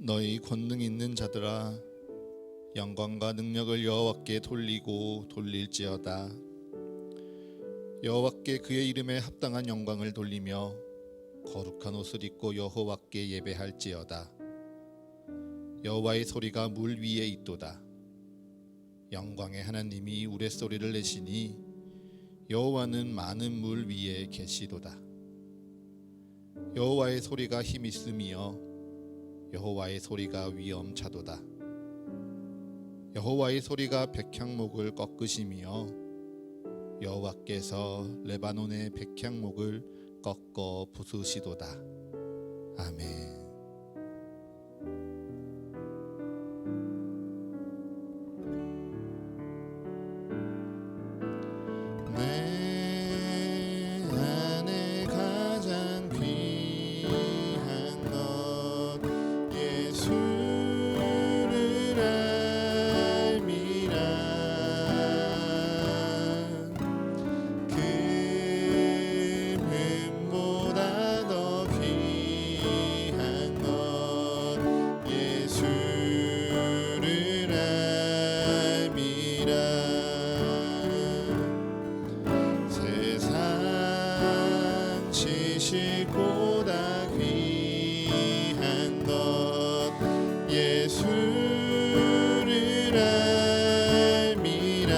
너희 권능 있는 자들아, 영광과 능력을 여호와께 돌리고 돌릴지어다. 여호와께 그의 이름에 합당한 영광을 돌리며 거룩한 옷을 입고 여호와께 예배할지어다. 여호와의 소리가 물 위에 있도다. 영광의 하나님이 우레소리를 내시니 여호와는 많은 물 위에 계시도다. 여호와의 소리가 힘 있으며 여호와의 소리가 위엄차도다. 여호와의 소리가 백향목을 꺾으시며 여호와께서 레바논의 백향목을 꺾어 부수시도다. 아멘. 내 안에 가장 귀한 것 예수를 알미라. 금보다 더 귀한 것 예수를 알미라. 세상 지식보다 귀한 것 예수를 알미라.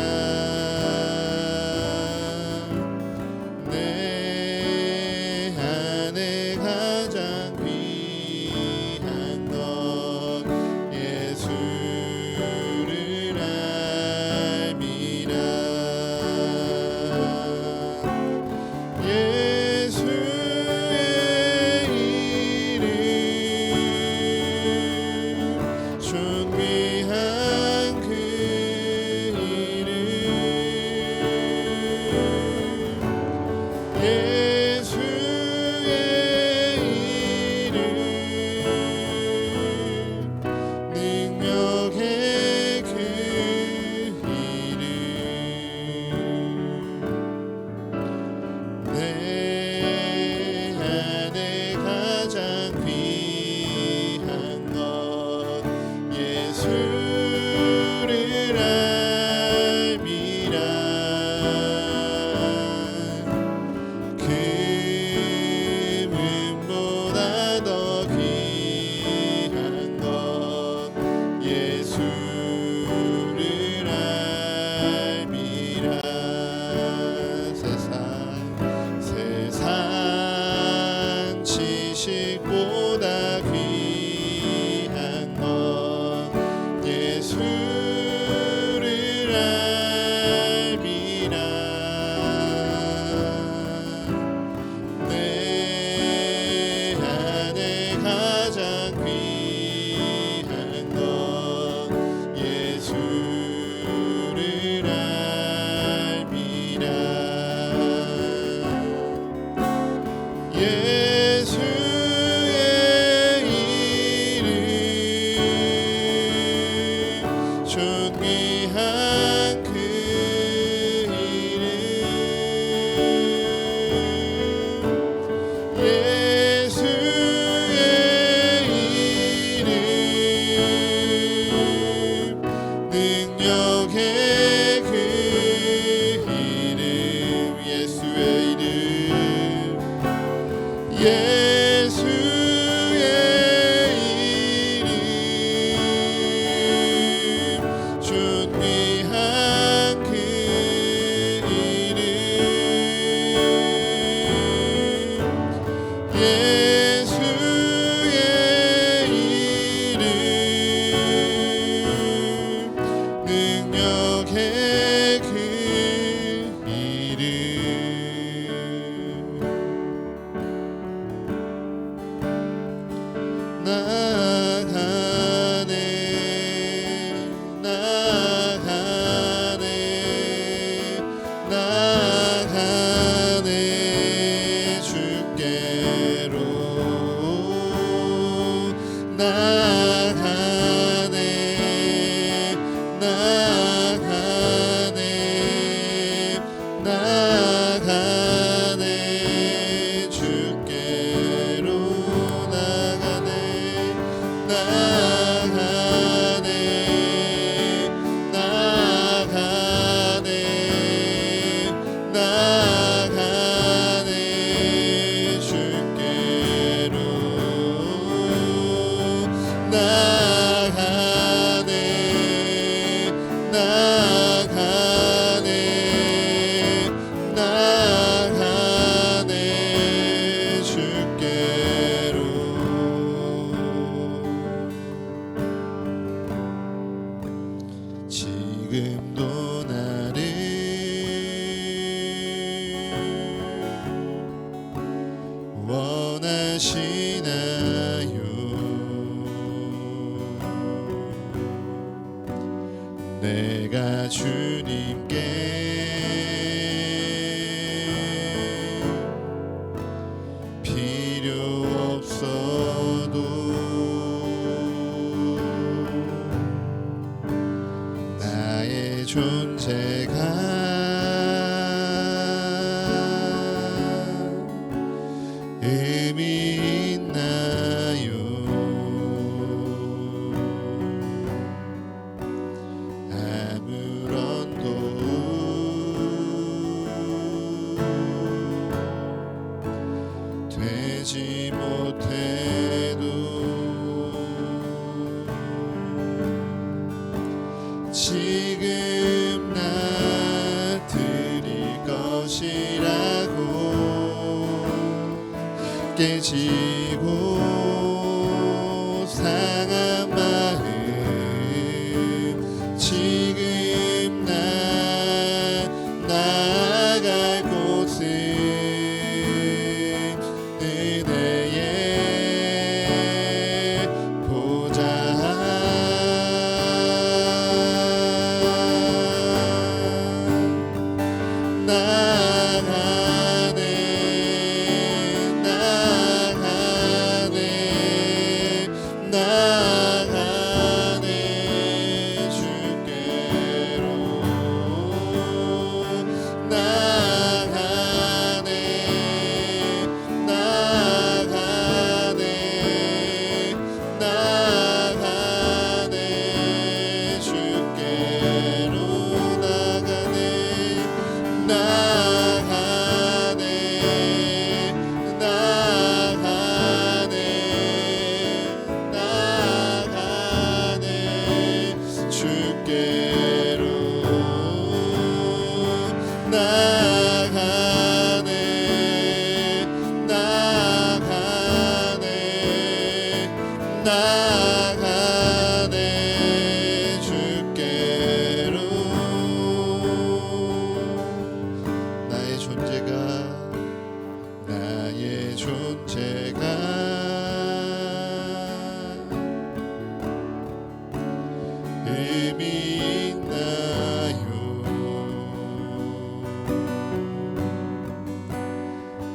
내 안에 가장 귀한 것 예수를 알미라. 예수의 이름 존귀한 그 이름 예수의 이름 능력의 그 이름 내 안에 가장 귀한 것 예수를 알미라. 금은보다 더 귀한 것 예수를 알미라. 세상 지식보다 귀한 것 예수를 알미라. 내 안에 가장 귀한 것 예수를 알미라. 예수의 이름 존귀한 그 이름 예수의 이름 능력의 그 이름 예수의 이름 예수의 이름 존귀한 그 이름 예수의 이름 능력의 그 이름 나가네 나가네 나가네 주께로 나가네 나가네 나가네 주께로 나가네 지금도 나를 원하시나요? 내가 주님께 필요 없어도 나의 존재가 의미 있나요? 아무런 도움 되지 못해도 지금 나 드릴 것이라고 깨지고 상한 마음 지금 나 나아갈 곳은 은혜의 보좌 나가네 주께로 나가네 주께로 나가네 주께로 나의 존재가 의미 있나요?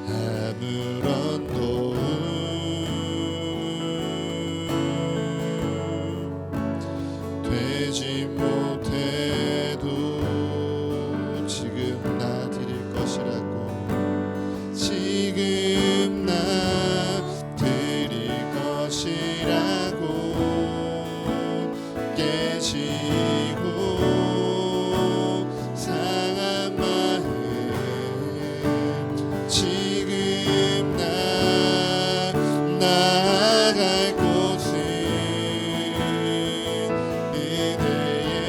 아무런 도움 되지 못해도 지금 나 드릴 것이라고 지금 나 드릴 것이라고 깨지고 상한 마음 지금 나 나아갈 곳은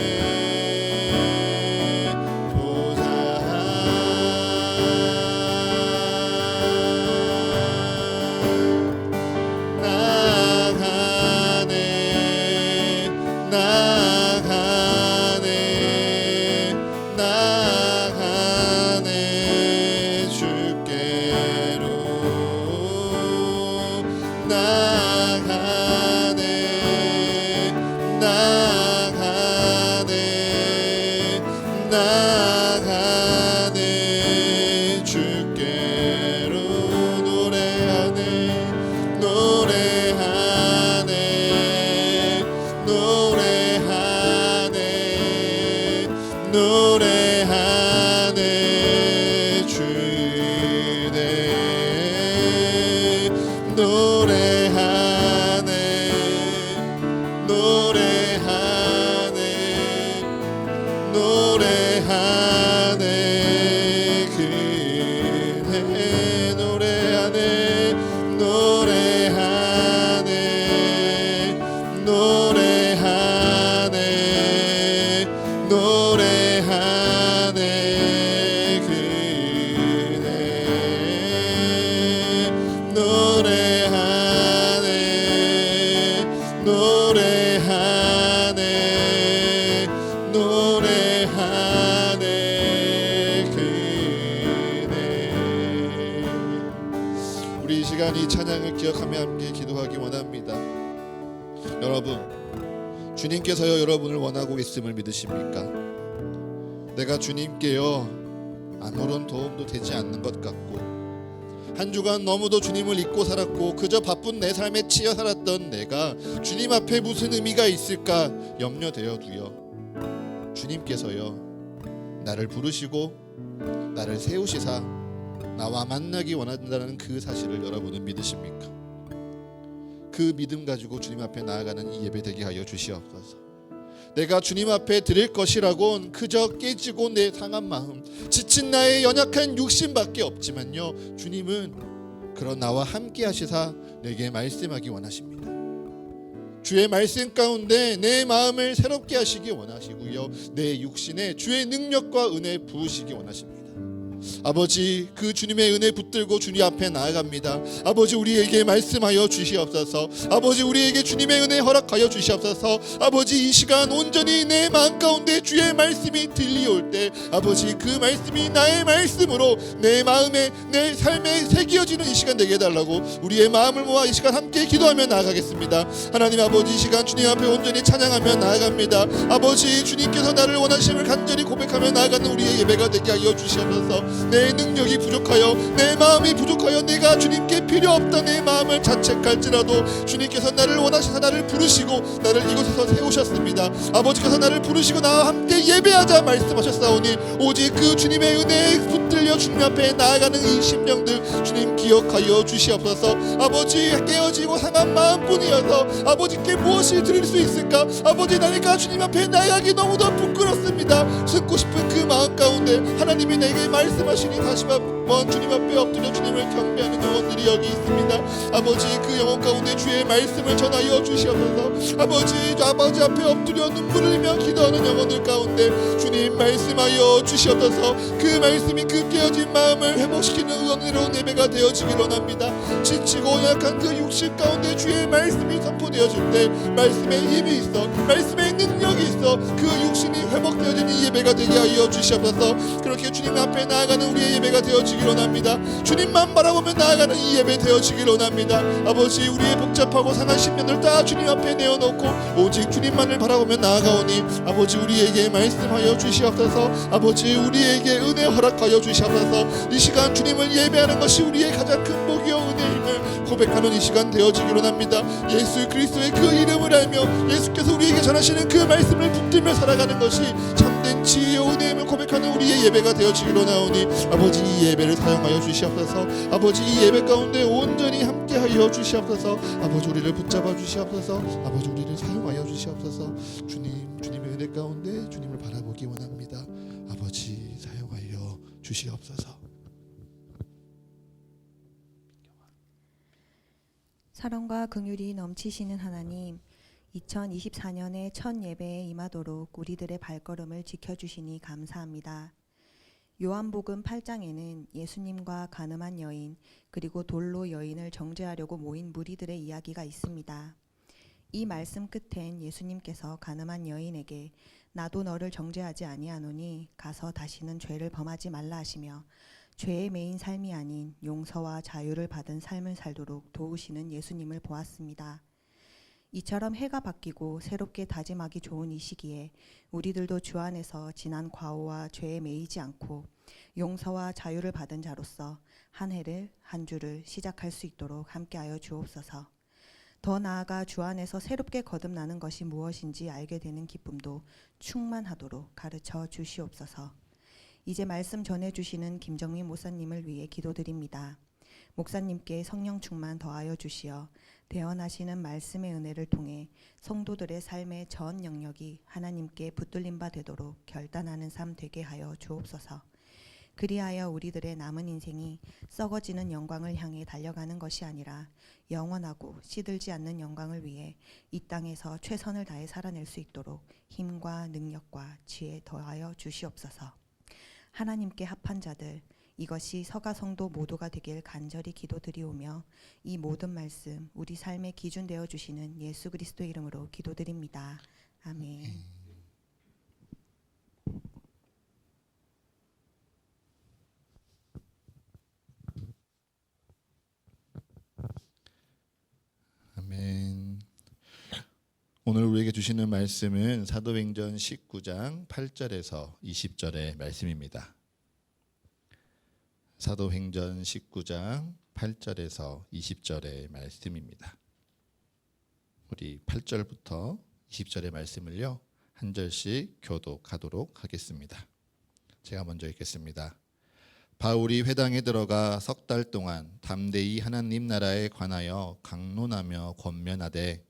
은혜의 보좌 나가네 주께로 나가네 주께로 노래하네 주네 노래하네 그대 노래하네 노래하네 노래하네 그네. 우리 이 시간 이 찬양을 기억하며 함께 기도하기 원합니다. 여러분, 주님께서요 여러분을 원하고 있음을 믿으십니까? 내가 주님께요 아무런 도움도 되지 않는 것 같고, 한 주간 너무도 주님을 잊고 살았고 그저 바쁜 내 삶에 치여 살았던 내가 주님 앞에 무슨 의미가 있을까 염려되어도요 주님께서요 나를 부르시고 나를 세우시사 나와 만나기 원한다는 그 사실을 여러분은 믿으십니까? 그 믿음 가지고 주님 앞에 나아가는 이 예배 되게 하여 주시옵소서. 내가 주님 앞에 드릴 것이라곤 그저 깨지고 내 상한 마음, 지친 나의 연약한 육신밖에 없지만요 주님은 그런 나와 함께 하시사 내게 말씀하기 원하십니다. 주의 말씀 가운데 내 마음을 새롭게 하시기 원하시고요 내 육신에 주의 능력과 은혜 부으시기 원하십니다. 아버지, 그 주님의 은혜 붙들고 주님 앞에 나아갑니다. 아버지, 우리에게 말씀하여 주시옵소서. 아버지, 우리에게 주님의 은혜 허락하여 주시옵소서. 아버지, 이 시간 온전히 내 마음 가운데 주의 말씀이 들려올 때 아버지, 그 말씀이 나의 말씀으로 내 마음에 내 삶에 새겨지는 이 시간 되게 해달라고 우리의 마음을 모아 이 시간 함께 기도하며 나아가겠습니다. 하나님 아버지, 이 시간 주님 앞에 온전히 찬양하며 나아갑니다. 아버지, 주님께서 나를 원하심을 간절히 고백하며 나아가는 우리의 예배가 되게 하여 주시옵소서. 내 능력이 부족하여 내 마음이 부족하여 내가 주님께 필요 없다 내 마음을 자책할지라도 주님께서 나를 원하셔서 나를 부르시고 나를 이곳에서 세우셨습니다. 아버지께서 나를 부르시고 나와 함께 예배하자 말씀하셨사오니 오직 그 주님의 은혜에 붙들려 주님 앞에 나아가는 이 심령들 주님 기억하여 주시옵소서. 아버지, 깨어지고 상한 마음뿐이어서 아버지께 무엇을 드릴 수 있을까? 아버지, 나니까 주님 앞에 나아가기 너무도 부끄럽습니다. 듣고 싶은 그 마음 가운데 하나님이 내게 말씀하시니 다시 한번 주님 앞에 엎드려 주님을 경배하는 영혼들이 여기 있습니다. 아버지, 그 영혼 가운데 주의 말씀을 전하여 주시옵소서. 아버지 앞에 엎드려 눈물을 흘리며 기도하는 영혼들 가운데 주님 말씀하여 주시옵소서. 그 말씀이 그 깨어진 마음을 회복시키는 은혜로운 예배가 되어지길 원합니다. 지치고 약한 그 육신 가운데 주의 말씀이 선포되어질 때 말씀에 힘이 있어, 말씀에 능력이 있어 그 육신이 회복되어지는 이 예배가 되게 하여 주시옵소서. 그렇게 주님 앞에 나아가는 우리의 예배가 되어지길 원합니다. 주님만 바라보며 나아가는 이 예배 되어지길 원합니다. 아버지, 우리의 복잡하고 상한 심령들 다 주님 앞에 내어놓고 오직 주님만을 바라보며 나아가오니 아버지, 우리에게 말씀하여 주시옵소서. 아버지, 우리에게 은혜 허락하여 주시옵소서. 이 시간 주님을 예배하는 것이 우리의 가장 큰 복이요 은혜임을 고백하는 이 시간 되어지길 원합니다. 예수 그리스도의 그 이름을 알며 예수께서 우리에게 전하시는 그 말씀을 붙들며 살아가는 것이 참된 지혜와 은혜임을 고백하는 우리의 예배가 되어지길 원하오니 아버지, 이 예배를 사용하여 주시옵소서. 아버지, 이 예배 가운데 온전히 함께하여 주시옵소서. 아버지, 우리를 붙잡아 주시옵소서. 아버지, 우리를 사용하여 주시옵소서. 주님의 은혜 가운데 주님을 바라보기 원합니다. 아버지, 사용하여 주시옵소서. 사랑과 긍휼이 넘치시는 하나님, 2024년의 첫 예배에 임하도록 우리들의 발걸음을 지켜주시니 감사합니다. 요한복음 8장에는 예수님과 가늠한 여인 그리고 돌로 여인을 정죄하려고 모인 무리들의 이야기가 있습니다. 이 말씀 끝엔 예수님께서 가늠한 여인에게 나도 너를 정죄하지 아니하노니 가서 다시는 죄를 범하지 말라 하시며 죄에 매인 삶이 아닌 용서와 자유를 받은 삶을 살도록 도우시는 예수님을 보았습니다. 이처럼 해가 바뀌고 새롭게 다짐하기 좋은 이 시기에 우리들도 주 안에서 지난 과오와 죄에 매이지 않고 용서와 자유를 받은 자로서 한 해를 한 주를 시작할 수 있도록 함께하여 주옵소서. 더 나아가 주 안에서 새롭게 거듭나는 것이 무엇인지 알게 되는 기쁨도 충만하도록 가르쳐 주시옵소서. 이제 말씀 전해주시는 김정민 목사님을 위해 기도드립니다. 목사님께 성령 충만 더하여 주시어 대언하시는 말씀의 은혜를 통해 성도들의 삶의 전 영역이 하나님께 붙들림 바 되도록 결단하는 삶 되게 하여 주옵소서. 그리하여 우리들의 남은 인생이 썩어지는 영광을 향해 달려가는 것이 아니라 영원하고 시들지 않는 영광을 위해 이 땅에서 최선을 다해 살아낼 수 있도록 힘과 능력과 지혜 더하여 주시옵소서. 하나님께 합한 자들, 이것이 서가 성도 모두가 되길 간절히 기도드리오며 이 모든 말씀 우리 삶의 기준 되어 주시는 예수 그리스도 이름으로 기도드립니다. 아멘. 오늘 우리에게 주시는 말씀은 사도행전 19장 8절에서 20절의 말씀입니다. 사도행전 19장 8절에서 20절의 말씀입니다. 우리 8절부터 20절의 말씀을요, 한 절씩 교독하도록 하겠습니다. 제가 먼저 읽겠습니다. 바울이 회당에 들어가 석 달 동안 담대히 하나님 나라에 관하여 강론하며 권면하되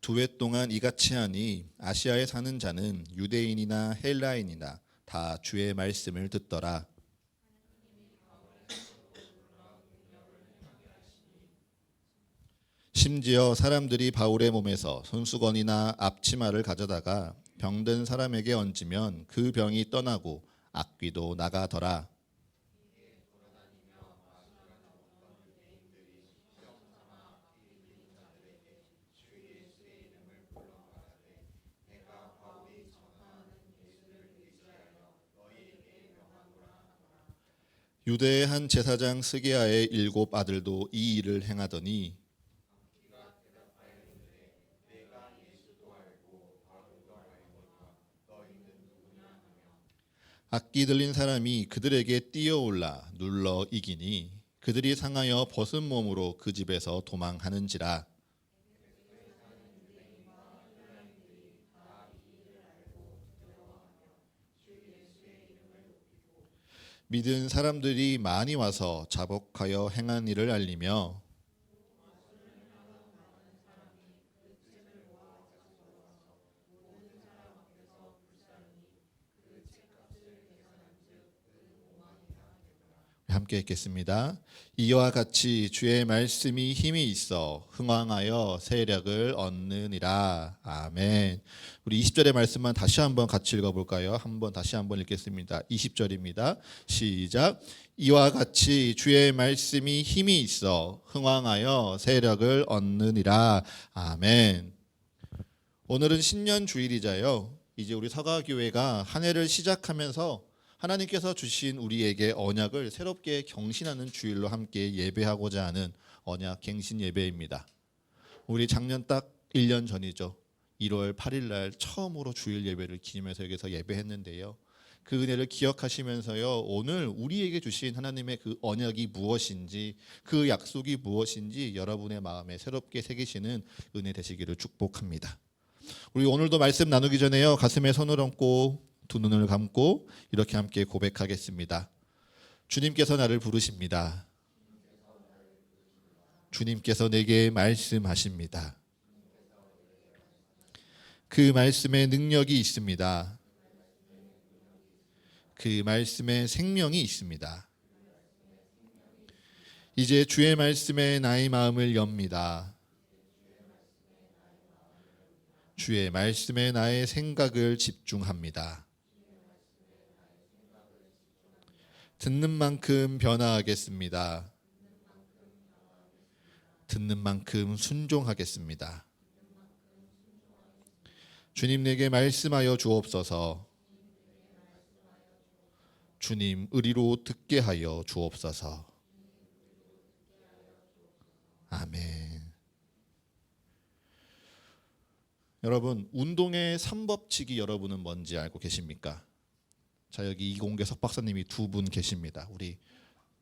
두 해 동안 이같이 하니 아시아에 사는 자는 유대인이나 헬라인이나 다 주의 말씀을 듣더라. 심지어 사람들이 바울의 몸에서 손수건이나 앞치마를 가져다가 병든 사람에게 얹으면 그 병이 떠나고 악귀도 나가더라. 유대의 한 제사장 스게아의 7 아들도 이 일을 행하더니 악기 들린 사람이 그들에게 뛰어올라 눌러 이기니 그들이 상하여 벗은 몸으로 그 집에서 도망하는지라. 믿은 사람들이 많이 와서 자복하여 행한 일을 알리며 함께 읽겠습니다. 이와 같이 주의 말씀이 힘이 있어 흥왕하여 세력을 얻느니라. 아멘. 우리 20절의 말씀만 다시 한번 같이 읽어볼까요? 다시 한번 읽겠습니다. 20절입니다. 시작. 이와 같이 주의 말씀이 힘이 있어 흥왕하여 세력을 얻느니라. 아멘. 오늘은 신년 주일이자요, 이제 우리 서가교회가 한 해를 시작하면서 하나님께서 주신 우리에게 언약을 새롭게 경신하는 주일로 함께 예배하고자 하는 언약 갱신 예배입니다. 우리 작년 딱 1년 전이죠. 1월 8일 날 처음으로 주일 예배를 기념해서 여기서 예배했는데요. 그 은혜를 기억하시면서요, 오늘 우리에게 주신 하나님의 그 언약이 무엇인지, 그 약속이 무엇인지 여러분의 마음에 새롭게 새기시는 은혜 되시기를 축복합니다. 우리 오늘도 말씀 나누기 전에요, 가슴에 손을 얹고 두 눈을 감고 이렇게 함께 고백하겠습니다. 주님께서 나를 부르십니다. 주님께서 내게 말씀하십니다. 그 말씀에 능력이 있습니다. 그 말씀에 생명이 있습니다. 이제 주의 말씀에 나의 마음을 엽니다. 주의 말씀에 나의 생각을 집중합니다. 듣는 만큼 변화하겠습니다. 듣는 만큼 순종하겠습니다. 주님 내게 말씀하여 주옵소서. 주님 의리로 듣게 하여 주옵소서. 아멘. 여러분, 운동의 3법칙이 여러분은 뭔지 알고 계십니까? 자, 여기 이공계 석박사님이 2분 계십니다. 우리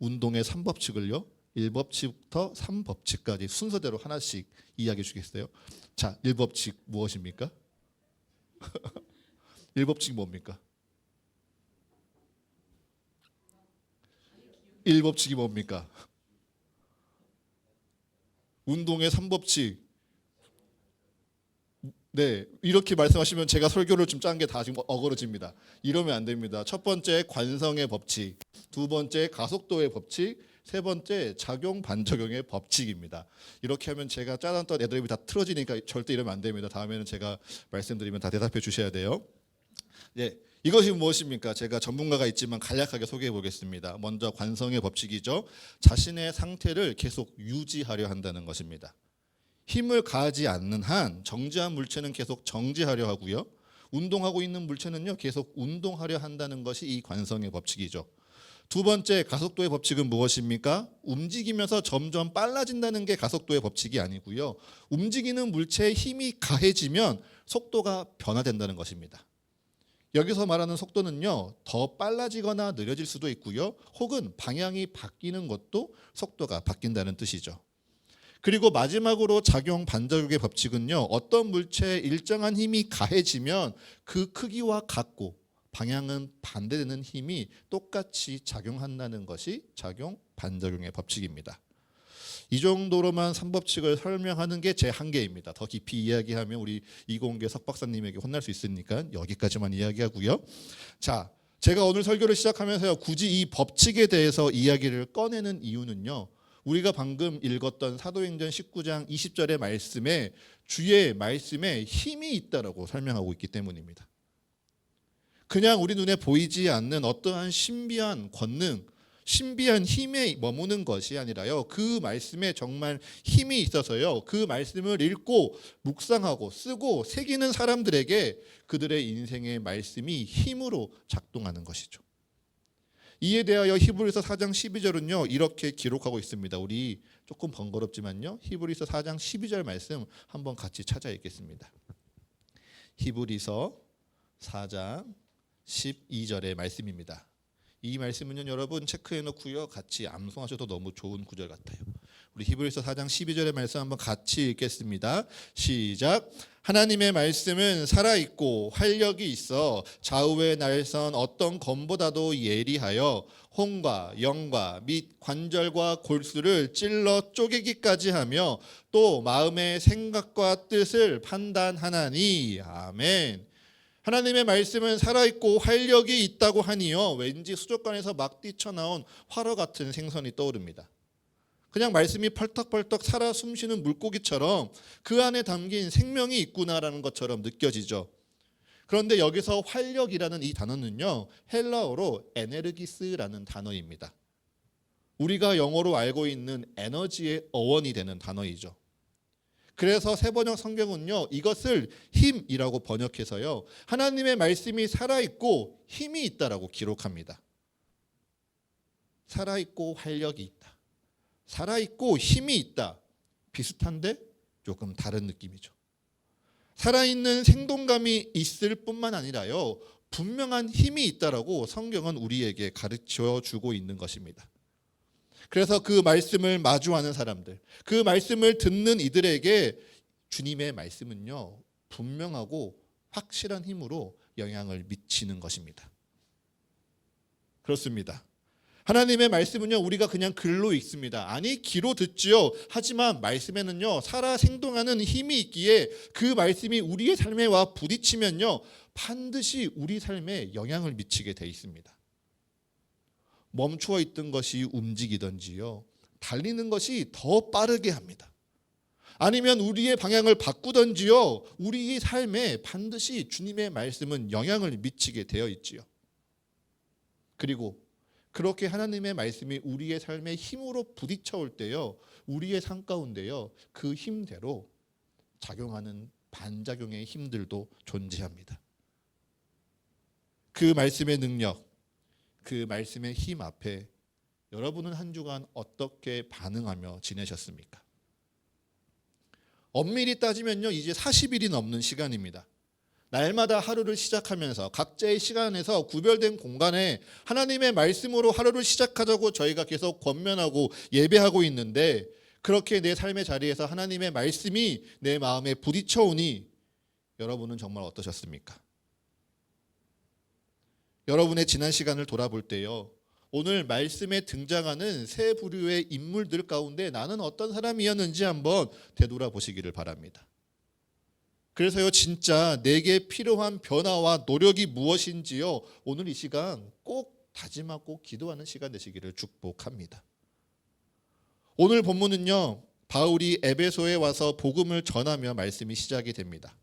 운동의 3법칙을요, 1법칙부터 3법칙까지 순서대로 하나씩 이야기해 주겠어요? 자, 1법칙 무엇입니까? 1법칙 뭡니까? 1법칙이 뭡니까? 운동의 3법칙. 네, 이렇게 말씀하시면 제가 설교를 좀 짠 게 다 지금 어그러집니다. 이러면 안 됩니다. 첫 번째 관성의 법칙, 두 번째 가속도의 법칙, 세 번째 작용 반작용의 법칙입니다. 이렇게 하면 제가 짜놨던 애드립이 다 틀어지니까 절대 이러면 안 됩니다. 다음에는 제가 말씀드리면 다 대답해 주셔야 돼요. 네, 이것이 무엇입니까? 제가 전문가가 있지만 간략하게 소개해 보겠습니다. 먼저 관성의 법칙이죠. 자신의 상태를 계속 유지하려 한다는 것입니다. 힘을 가하지 않는 한 정지한 물체는 계속 정지하려 하고요. 운동하고 있는 물체는요 계속 운동하려 한다는 것이 이 관성의 법칙이죠. 두 번째 가속도의 법칙은 무엇입니까? 움직이면서 점점 빨라진다는 게 가속도의 법칙이 아니고요. 움직이는 물체의 힘이 가해지면 속도가 변화된다는 것입니다. 여기서 말하는 속도는요, 더 빨라지거나 느려질 수도 있고요. 혹은 방향이 바뀌는 것도 속도가 바뀐다는 뜻이죠. 그리고 마지막으로 작용 반작용의 법칙은요, 어떤 물체에 일정한 힘이 가해지면 그 크기와 같고 방향은 반대되는 힘이 똑같이 작용한다는 것이 작용 반작용의 법칙입니다. 이 정도로만 3법칙을 설명하는 게 제 한계입니다. 더 깊이 이야기하면 우리 이공계 석박사님에게 혼날 수 있으니까 여기까지만 이야기하고요. 자, 제가 오늘 설교를 시작하면서요, 굳이 이 법칙에 대해서 이야기를 꺼내는 이유는요, 우리가 방금 읽었던 사도행전 19장 20절의 말씀에 주의 말씀에 힘이 있다라고 설명하고 있기 때문입니다. 그냥 우리 눈에 보이지 않는 어떠한 신비한 권능, 신비한 힘에 머무는 것이 아니라요, 그 말씀에 정말 힘이 있어서요, 그 말씀을 읽고 묵상하고 쓰고 새기는 사람들에게 그들의 인생의 말씀이 힘으로 작동하는 것이죠. 이에 대하여 히브리서 4장 12절은요 이렇게 기록하고 있습니다. 우리 조금 번거롭지만요, 히브리서 4장 12절 말씀 한번 같이 찾아 읽겠습니다. 히브리서 4장 12절의 말씀입니다. 이 말씀은요 여러분 체크해 놓고요 같이 암송하셔도 너무 좋은 구절 같아요. 우리 히브리서 4장 12절의 말씀 한번 같이 읽겠습니다. 시작. 하나님의 말씀은 살아있고 활력이 있어 좌우의 날선 어떤 검보다도 예리하여 혼과 영과 및 관절과 골수를 찔러 쪼개기까지 하며 또 마음의 생각과 뜻을 판단하나니. 아멘. 하나님의 말씀은 살아있고 활력이 있다고 하니요, 왠지 수족관에서 막 뛰쳐나온 화로 같은 생선이 떠오릅니다. 그냥 말씀이 펄떡펄떡 살아 숨쉬는 물고기처럼 그 안에 담긴 생명이 있구나라는 것처럼 느껴지죠. 그런데 여기서 활력이라는 이 단어는요, 헬라어로 에네르기스라는 단어입니다. 우리가 영어로 알고 있는 에너지의 어원이 되는 단어이죠. 그래서 새번역 성경은요 이것을 힘이라고 번역해서요 하나님의 말씀이 살아있고 힘이 있다라고 기록합니다. 살아있고 활력이 있다, 살아있고 힘이 있다, 비슷한데 조금 다른 느낌이죠. 살아있는 생동감이 있을 뿐만 아니라요 분명한 힘이 있다라고 성경은 우리에게 가르쳐 주고 있는 것입니다. 그래서 그 말씀을 마주하는 사람들, 그 말씀을 듣는 이들에게 주님의 말씀은요 분명하고 확실한 힘으로 영향을 미치는 것입니다. 그렇습니다. 하나님의 말씀은요 우리가 그냥 글로 읽습니다. 아니 귀로 듣지요. 하지만 말씀에는요 살아 생동하는 힘이 있기에 그 말씀이 우리의 삶에 와 부딪히면요 반드시 우리 삶에 영향을 미치게 돼 있습니다. 멈추어 있던 것이 움직이든지요, 달리는 것이 더 빠르게 합니다. 아니면 우리의 방향을 바꾸든지요, 우리의 삶에 반드시 주님의 말씀은 영향을 미치게 되어 있지요. 그리고 그렇게 하나님의 말씀이 우리의 삶에 힘으로 부딪혀 올 때요, 우리의 삶 가운데요 그 힘대로 작용하는 반작용의 힘들도 존재합니다. 그 말씀의 능력, 그 말씀의 힘 앞에 여러분은 한 주간 어떻게 반응하며 지내셨습니까? 엄밀히 따지면요 이제 40일이 넘는 시간입니다. 날마다 하루를 시작하면서 각자의 시간에서 구별된 공간에 하나님의 말씀으로 하루를 시작하자고 저희가 계속 권면하고 예배하고 있는데, 그렇게 내 삶의 자리에서 하나님의 말씀이 내 마음에 부딪혀 오니 여러분은 정말 어떠셨습니까? 여러분의 지난 시간을 돌아볼 때요, 오늘 말씀에 등장하는 세 부류의 인물들 가운데 나는 어떤 사람이었는지 한번 되돌아보시기를 바랍니다. 그래서요 진짜 내게 필요한 변화와 노력이 무엇인지요 오늘 이 시간 꼭 다짐하고 기도하는 시간 되시기를 축복합니다. 오늘 본문은요 바울이 에베소에 와서 복음을 전하며 말씀이 시작이 됩니다.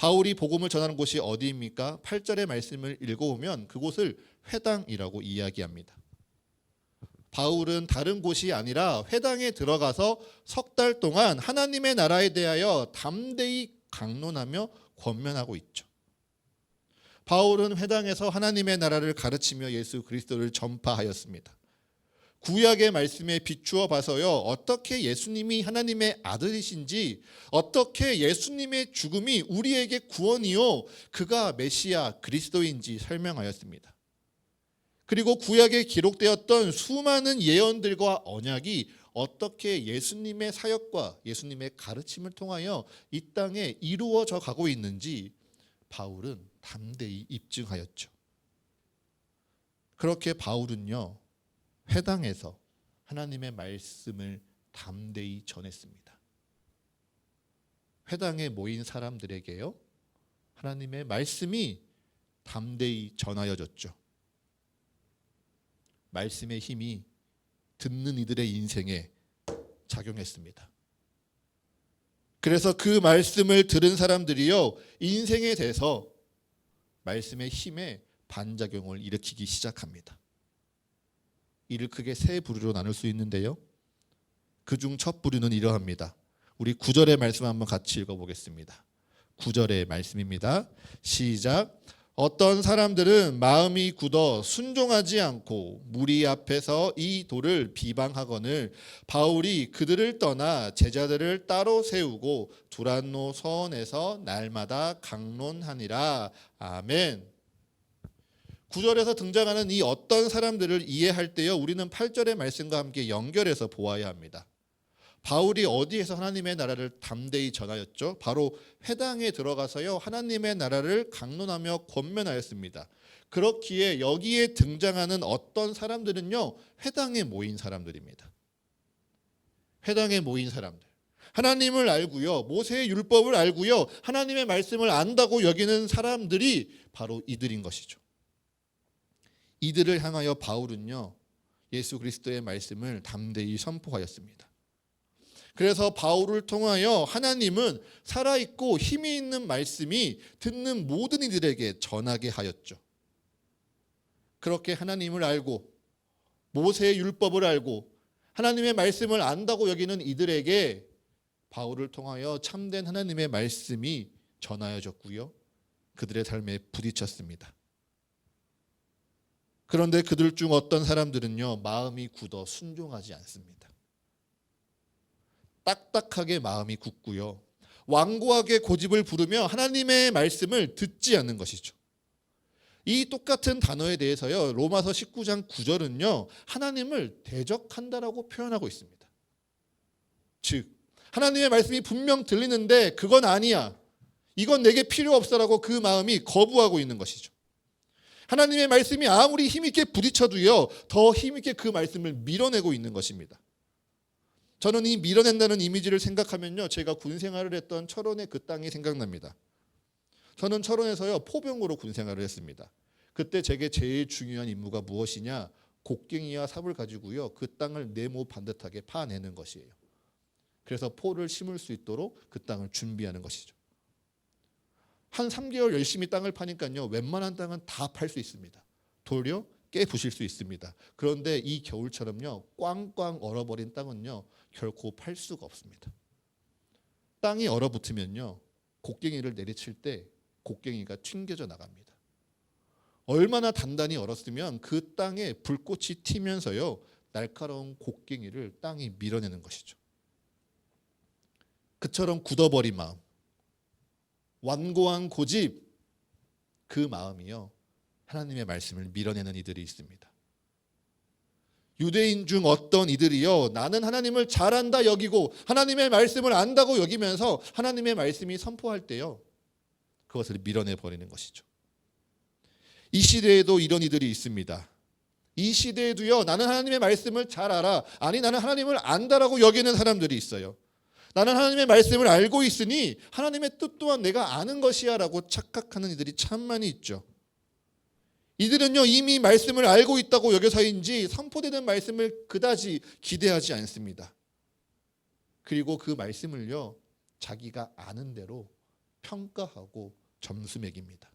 바울이 복음을 전하는 곳이 어디입니까? 8절의 말씀을 읽어보면 그곳을 회당이라고 이야기합니다. 바울은 다른 곳이 아니라 회당에 들어가서 석 달 동안 하나님의 나라에 대하여 담대히 강론하며 권면하고 있죠. 바울은 회당에서 하나님의 나라를 가르치며 예수 그리스도를 전파하였습니다. 구약의 말씀에 비추어 봐서요, 어떻게 예수님이 하나님의 아들이신지, 어떻게 예수님의 죽음이 우리에게 구원이요 그가 메시아 그리스도인지 설명하였습니다. 그리고 구약에 기록되었던 수많은 예언들과 언약이 어떻게 예수님의 사역과 예수님의 가르침을 통하여 이 땅에 이루어져 가고 있는지 바울은 담대히 입증하였죠. 그렇게 바울은요, 회당에서 하나님의 말씀을 담대히 전했습니다. 회당에 모인 사람들에게요, 하나님의 말씀이 담대히 전하여졌죠. 말씀의 힘이 듣는 이들의 인생에 작용했습니다. 그래서 그 말씀을 들은 사람들이요, 인생에 대해서 말씀의 힘에 반작용을 일으키기 시작합니다. 이를 크게 세 부류로 나눌 수 있는데요, 그중 첫 부류는 이러합니다. 우리 9절의 말씀 한번 같이 읽어보겠습니다. 9절의 말씀입니다. 시작. 어떤 사람들은 마음이 굳어 순종하지 않고 무리 앞에서 이 돌을 비방하거늘 바울이 그들을 떠나 제자들을 따로 세우고 두란노 서원에서 날마다 강론하니라. 아멘. 9절에서 등장하는 이 어떤 사람들을 이해할 때요, 우리는 8절의 말씀과 함께 연결해서 보아야 합니다. 바울이 어디에서 하나님의 나라를 담대히 전하였죠? 바로 회당에 들어가서요, 하나님의 나라를 강론하며 권면하였습니다. 그렇기에 여기에 등장하는 어떤 사람들은요, 회당에 모인 사람들입니다. 회당에 모인 사람들, 하나님을 알고요, 모세의 율법을 알고요, 하나님의 말씀을 안다고 여기는 사람들이 바로 이들인 것이죠. 이들을 향하여 바울은요, 예수 그리스도의 말씀을 담대히 선포하였습니다. 그래서 바울을 통하여 하나님은 살아있고 힘이 있는 말씀이 듣는 모든 이들에게 전하게 하였죠. 그렇게 하나님을 알고 모세의 율법을 알고 하나님의 말씀을 안다고 여기는 이들에게 바울을 통하여 참된 하나님의 말씀이 전하여졌고요, 그들의 삶에 부딪혔습니다. 그런데 그들 중 어떤 사람들은요, 마음이 굳어 순종하지 않습니다. 딱딱하게 마음이 굳고요, 완고하게 고집을 부르며 하나님의 말씀을 듣지 않는 것이죠. 이 똑같은 단어에 대해서요, 로마서 19장 9절은요, 하나님을 대적한다라고 표현하고 있습니다. 즉, 하나님의 말씀이 분명 들리는데 그건 아니야, 이건 내게 필요 없어라고 그 마음이 거부하고 있는 것이죠. 하나님의 말씀이 아무리 힘있게 부딪혀도요, 더 힘있게 그 말씀을 밀어내고 있는 것입니다. 저는 이 밀어낸다는 이미지를 생각하면요, 제가 군 생활을 했던 철원의 그 땅이 생각납니다. 저는 철원에서요, 포병으로 군 생활을 했습니다. 그때 제게 제일 중요한 임무가 무엇이냐, 곡괭이와 삽을 가지고요, 그 땅을 네모 반듯하게 파내는 것이에요. 그래서 포를 심을 수 있도록 그 땅을 준비하는 것이죠. 한 3개월 열심히 땅을 파니까요, 웬만한 땅은 다 팔 수 있습니다. 도리어 깨부실 수 있습니다. 그런데 이 겨울처럼요, 꽝꽝 얼어버린 땅은요, 결코 팔 수가 없습니다. 땅이 얼어붙으면요, 곡괭이를 내리칠 때 곡괭이가 튕겨져 나갑니다. 얼마나 단단히 얼었으면 그 땅에 불꽃이 튀면서요, 날카로운 곡괭이를 땅이 밀어내는 것이죠. 그처럼 굳어버린 마음, 완고한 고집, 그 마음이요, 하나님의 말씀을 밀어내는 이들이 있습니다. 유대인 중 어떤 이들이요, 나는 하나님을 잘 안다 여기고 하나님의 말씀을 안다고 여기면서 하나님의 말씀이 선포할 때요, 그것을 밀어내 버리는 것이죠. 이 시대에도 이런 이들이 있습니다. 이 시대에도요, 나는 하나님의 말씀을 잘 알아, 아니 나는 하나님을 안다라고 여기는 사람들이 있어요. 나는 하나님의 말씀을 알고 있으니 하나님의 뜻 또한 내가 아는 것이야 라고 착각하는 이들이 참 많이 있죠. 이들은요, 이미 말씀을 알고 있다고 여겨서인지 선포되는 말씀을 그다지 기대하지 않습니다. 그리고 그 말씀을요, 자기가 아는 대로 평가하고 점수 매깁니다.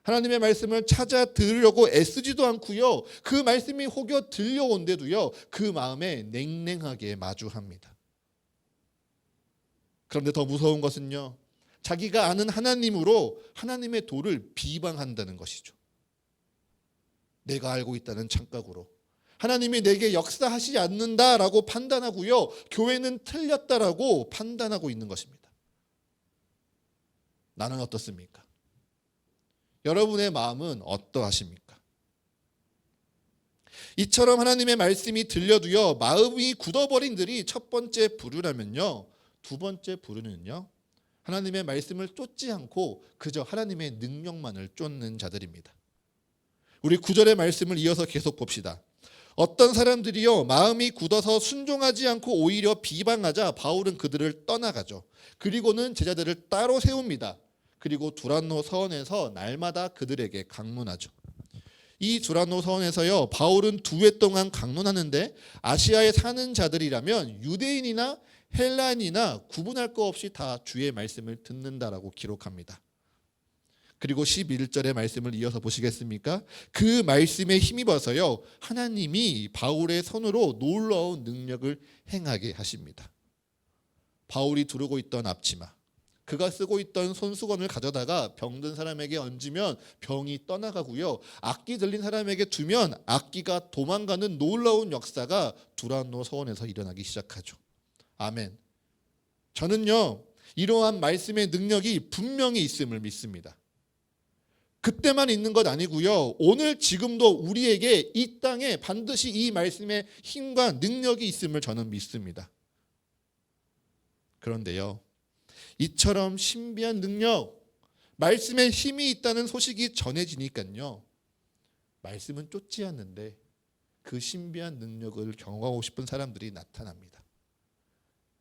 하나님의 말씀을 찾아 들으려고 애쓰지도 않고요. 그 말씀이 혹여 들려온데도요. 그 마음에 냉랭하게 마주합니다. 그런데 더 무서운 것은요. 자기가 아는 하나님으로 하나님의 도를 비방한다는 것이죠. 내가 알고 있다는 착각으로 하나님이 내게 역사하시지 않는다라고 판단하고요. 교회는 틀렸다라고 판단하고 있는 것입니다. 나는 어떻습니까? 여러분의 마음은 어떠하십니까? 이처럼 하나님의 말씀이 들려도요. 마음이 굳어버린 들이 첫 번째 부류라면요. 두 번째 부류는요. 하나님의 말씀을 쫓지 않고 그저 하나님의 능력만을 쫓는 자들입니다. 우리 9절의 말씀을 이어서 계속 봅시다. 어떤 사람들이요 마음이 굳어서 순종하지 않고 오히려 비방하자 바울은 그들을 떠나가죠. 그리고는 제자들을 따로 세웁니다. 그리고 두란노 서원에서 날마다 그들에게 강론하죠. 이 두란노 서원에서요 바울은 2회 동안 강론하는데 아시아에 사는 자들이라면 유대인이나 헬라인이나 구분할 거 없이 다 주의 말씀을 듣는다라고 기록합니다. 그리고 11절의 말씀을 이어서 보시겠습니까? 그 말씀에 힘입어서요 하나님이 바울의 손으로 놀라운 능력을 행하게 하십니다. 바울이 두르고 있던 앞치마, 그가 쓰고 있던 손수건을 가져다가 병든 사람에게 얹으면 병이 떠나가고요. 악기 들린 사람에게 두면 악기가 도망가는 놀라운 역사가 두란노 서원에서 일어나기 시작하죠. 아멘. 저는요 이러한 말씀의 능력이 분명히 있음을 믿습니다. 그때만 있는 것 아니고요. 오늘 지금도 우리에게 이 땅에 반드시 이 말씀의 힘과 능력이 있음을 저는 믿습니다. 그런데요. 이처럼 신비한 능력, 말씀에 힘이 있다는 소식이 전해지니까요. 말씀은 쫓지 않는데 그 신비한 능력을 경험하고 싶은 사람들이 나타납니다.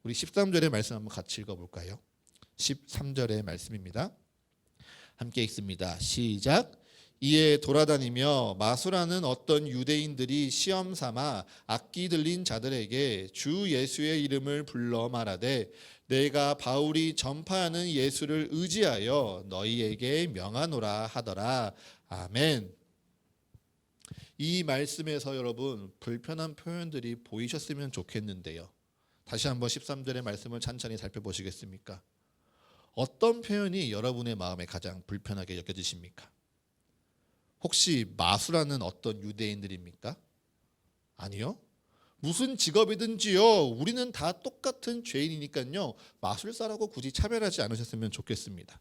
우리 13절의 말씀 한번 같이 읽어볼까요? 13절의 말씀입니다. 함께 읽습니다. 시작. 이에 돌아다니며 마수라는 어떤 유대인들이 시험 삼아 악기 들린 자들에게 주 예수의 이름을 불러 말하되 내가 바울이 전파하는 예수를 의지하여 너희에게 명하노라 하더라. 아멘. 이 말씀에서 여러분 불편한 표현들이 보이셨으면 좋겠는데요. 다시 한번 13절의 말씀을 찬찬히 살펴보시겠습니까? 어떤 표현이 여러분의 마음에 가장 불편하게 여겨지십니까? 혹시 마수라는 어떤 유대인들입니까? 아니요. 무슨 직업이든지요. 우리는 다 똑같은 죄인이니까요. 마술사라고 굳이 차별하지 않으셨으면 좋겠습니다.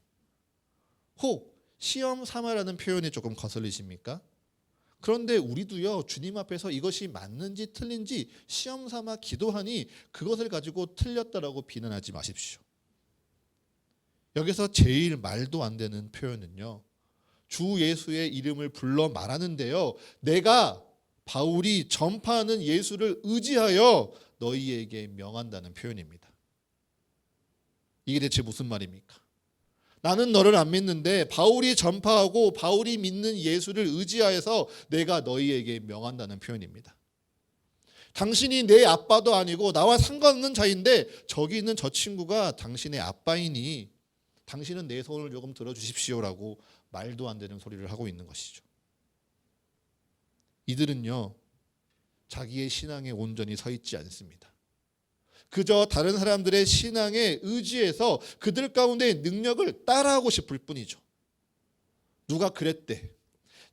혹 시험 삼아라는 표현이 조금 거슬리십니까? 그런데 우리도요. 주님 앞에서 이것이 맞는지 틀린지 시험 삼아 기도하니 그것을 가지고 틀렸다라고 비난하지 마십시오. 여기서 제일 말도 안 되는 표현은요. 주 예수의 이름을 불러 말하는데요. 내가 바울이 전파하는 예수를 의지하여 너희에게 명한다는 표현입니다. 이게 대체 무슨 말입니까? 나는 너를 안 믿는데 바울이 전파하고 바울이 믿는 예수를 의지하여서 내가 너희에게 명한다는 표현입니다. 당신이 내 아빠도 아니고 나와 상관없는 자인데 저기 있는 저 친구가 당신의 아빠이니 당신은 내 손을 조금 들어주십시오라고 말도 안 되는 소리를 하고 있는 것이죠. 이들은요 자기의 신앙에 온전히 서 있지 않습니다. 그저 다른 사람들의 신앙에 의지해서 그들 가운데의 능력을 따라하고 싶을 뿐이죠. 누가 그랬대.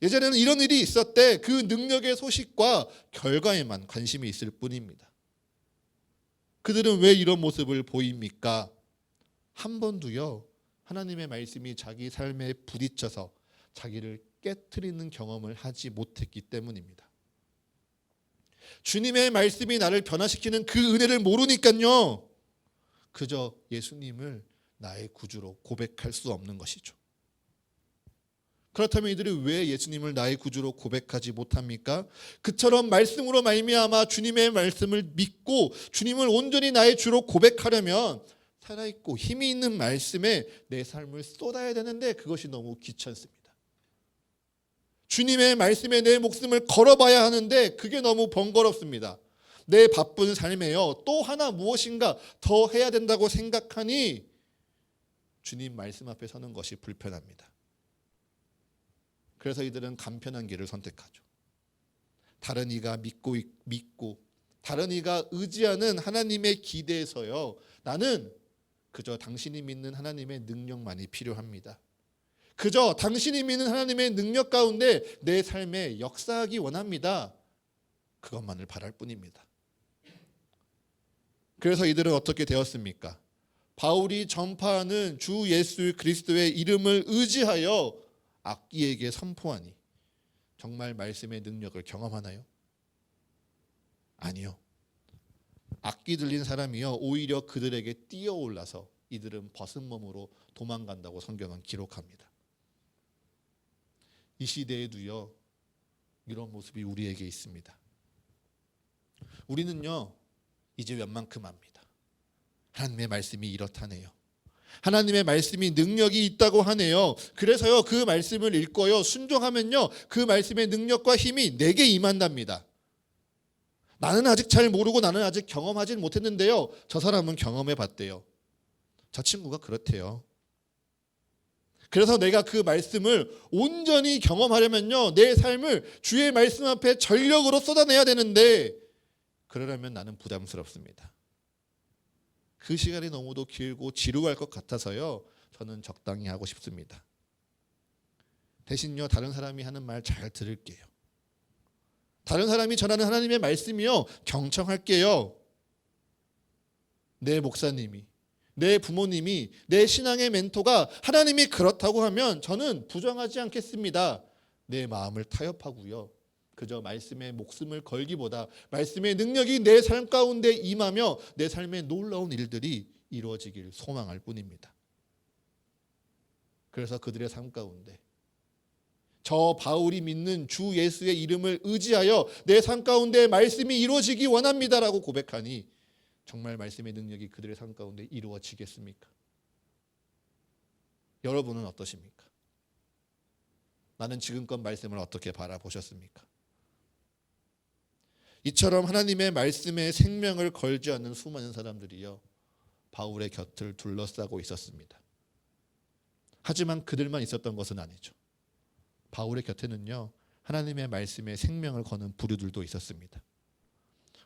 예전에는 이런 일이 있었대. 그 능력의 소식과 결과에만 관심이 있을 뿐입니다. 그들은 왜 이런 모습을 보입니까? 한 번도요 하나님의 말씀이 자기 삶에 부딪혀서 자기를 깨트리는 경험을 하지 못했기 때문입니다. 주님의 말씀이 나를 변화시키는 그 은혜를 모르니까요. 그저 예수님을 나의 구주로 고백할 수 없는 것이죠. 그렇다면 이들이 왜 예수님을 나의 구주로 고백하지 못합니까? 그처럼 말씀으로 말미암아 주님의 말씀을 믿고 주님을 온전히 나의 주로 고백하려면 살아있고 힘이 있는 말씀에 내 삶을 쏟아야 되는데 그것이 너무 귀찮습니다. 주님의 말씀에 내 목숨을 걸어봐야 하는데 그게 너무 번거롭습니다. 내 바쁜 삶에요. 또 하나 무엇인가 더 해야 된다고 생각하니 주님 말씀 앞에 서는 것이 불편합니다. 그래서 이들은 간편한 길을 선택하죠. 다른 이가 믿고 다른 이가 의지하는 하나님의 기대에서요, 나는 그저 당신이 믿는 하나님의 능력만이 필요합니다. 그저 당신이 믿는 하나님의 능력 가운데 내 삶에 역사하기 원합니다. 그것만을 바랄 뿐입니다. 그래서 이들은 어떻게 되었습니까? 바울이 전파하는 주 예수 그리스도의 이름을 의지하여 악기에게 선포하니 정말 말씀의 능력을 경험하나요? 아니요. 악기 들린 사람이요, 오히려 그들에게 뛰어올라서 이들은 벗은 몸으로 도망간다고 성경은 기록합니다. 이 시대에도요, 이런 모습이 우리에게 있습니다. 우리는요, 이제 웬만큼 압니다. 하나님의 말씀이 이렇다네요. 하나님의 말씀이 능력이 있다고 하네요. 그래서요, 그 말씀을 읽고요, 순종하면요, 그 말씀의 능력과 힘이 내게 임한답니다. 나는 아직 잘 모르고 나는 아직 경험하지 못했는데요, 저 사람은 경험해 봤대요. 저 친구가 그렇대요. 그래서 내가 그 말씀을 온전히 경험하려면요, 내 삶을 주의 말씀 앞에 전력으로 쏟아내야 되는데, 그러려면 나는 부담스럽습니다. 그 시간이 너무도 길고 지루할 것 같아서요, 저는 적당히 하고 싶습니다. 대신요, 다른 사람이 하는 말 잘 들을게요. 다른 사람이 전하는 하나님의 말씀이요, 경청할게요. 내 목사님이, 내 부모님이, 내 신앙의 멘토가 하나님이 그렇다고 하면 저는 부정하지 않겠습니다. 내 마음을 타협하고요, 그저 말씀에 목숨을 걸기보다 말씀의 능력이 내 삶 가운데 임하며 내 삶에 놀라운 일들이 이루어지길 소망할 뿐입니다. 그래서 그들의 삶 가운데 저 바울이 믿는 주 예수의 이름을 의지하여 내 삶 가운데 말씀이 이루어지기 원합니다라고 고백하니 정말 말씀의 능력이 그들의 삶 가운데 이루어지겠습니까? 여러분은 어떠십니까? 나는 지금껏 말씀을 어떻게 바라보셨습니까? 이처럼 하나님의 말씀에 생명을 걸지 않는 수많은 사람들이요, 바울의 곁을 둘러싸고 있었습니다. 하지만 그들만 있었던 것은 아니죠. 바울의 곁에는요, 하나님의 말씀에 생명을 거는 부류들도 있었습니다.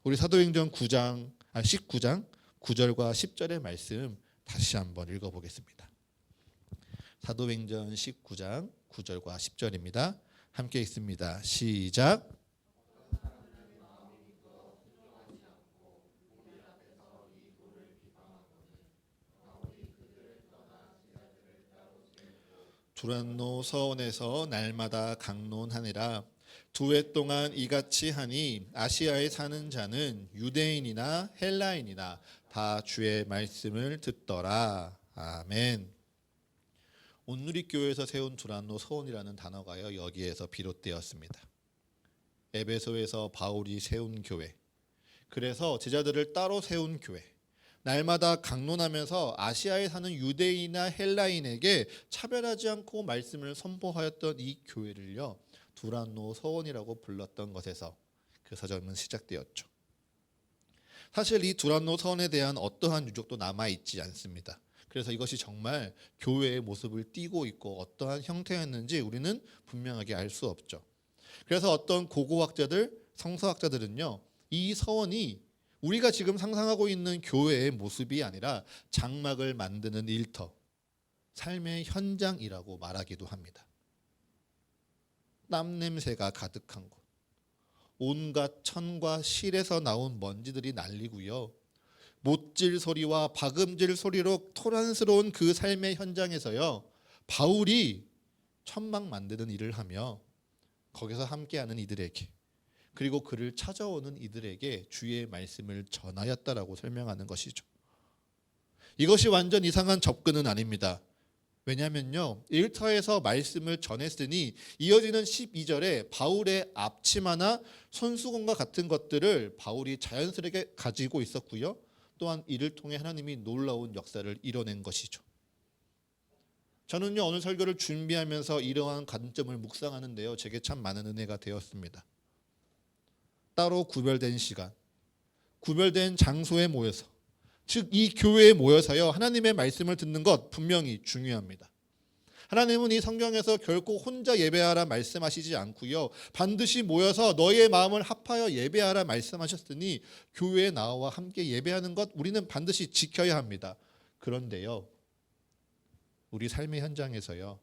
우리 사도행전 19장 9절과 10절의 말씀 다시 한번 읽어보겠습니다. 사도행전 19장 9절과 10절입니다. 함께 읽습니다. 시작. 두란노 서원에서 날마다 강론하니라. 2해 동안 이같이 하니 아시아에 사는 자는 유대인이나 헬라인이나 다 주의 말씀을 듣더라. 아멘. 온누리교회에서 세운 두란노 서원이라는 단어가요, 여기에서 비롯되었습니다. 에베소에서 바울이 세운 교회, 그래서 제자들을 따로 세운 교회, 날마다 강론하면서 아시아에 사는 유대인이나 헬라인에게 차별하지 않고 말씀을 선포하였던 이 교회를요, 두란노 서원이라고 불렀던 것에서 그 서점은 시작되었죠. 사실 이 두란노 서원에 대한 어떠한 유적도 남아있지 않습니다. 그래서 이것이 정말 교회의 모습을 띠고 있고 어떠한 형태였는지 우리는 분명하게 알 수 없죠. 그래서 어떤 고고학자들, 성서학자들은요, 이 서원이 우리가 지금 상상하고 있는 교회의 모습이 아니라 장막을 만드는 일터, 삶의 현장이라고 말하기도 합니다. 땀 냄새가 가득한 곳, 온갖 천과 실에서 나온 먼지들이 날리고요, 못질 소리와 박음질 소리로 토란스러운 그 삶의 현장에서요, 바울이 천막 만드는 일을 하며 거기서 함께하는 이들에게, 그리고 그를 찾아오는 이들에게 주의 말씀을 전하였다라고 설명하는 것이죠. 이것이 완전 이상한 접근은 아닙니다. 왜냐하면요, 일터에서 말씀을 전했으니 이어지는 12절에 바울의 앞치마나 손수건과 같은 것들을 바울이 자연스럽게 가지고 있었고요, 또한 이를 통해 하나님이 놀라운 역사를 이뤄낸 것이죠. 저는요, 오늘 설교를 준비하면서 이러한 관점을 묵상하는데요, 제게 참 많은 은혜가 되었습니다. 따로 구별된 시간, 구별된 장소에 모여서, 즉 이 교회에 모여서요, 하나님의 말씀을 듣는 것 분명히 중요합니다. 하나님은 이 성경에서 결코 혼자 예배하라 말씀하시지 않고요. 반드시 모여서 너의 마음을 합하여 예배하라 말씀하셨으니 교회에 나와 함께 예배하는 것 우리는 반드시 지켜야 합니다. 그런데요, 우리 삶의 현장에서요,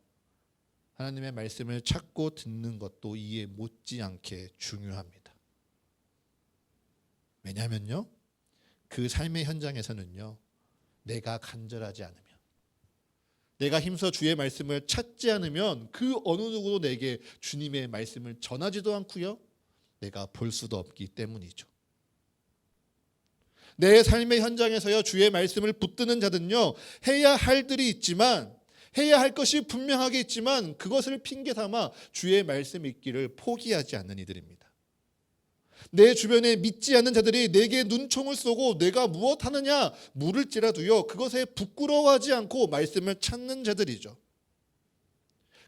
하나님의 말씀을 찾고 듣는 것도 이에 못지않게 중요합니다. 왜냐하면요, 그 삶의 현장에서는요, 내가 간절하지 않으면, 내가 힘써 주의 말씀을 찾지 않으면 그 어느 누구도 내게 주님의 말씀을 전하지도 않고요, 내가 볼 수도 없기 때문이죠. 내 삶의 현장에서요, 주의 말씀을 붙드는 자들은요, 해야 할 일이 있지만, 해야 할 것이 분명하게 있지만 그것을 핑계 삼아 주의 말씀 읽기를 포기하지 않는 이들입니다. 내 주변에 믿지 않는 자들이 내게 눈총을 쏘고 내가 무엇 하느냐 물을지라도요, 그것에 부끄러워하지 않고 말씀을 찾는 자들이죠.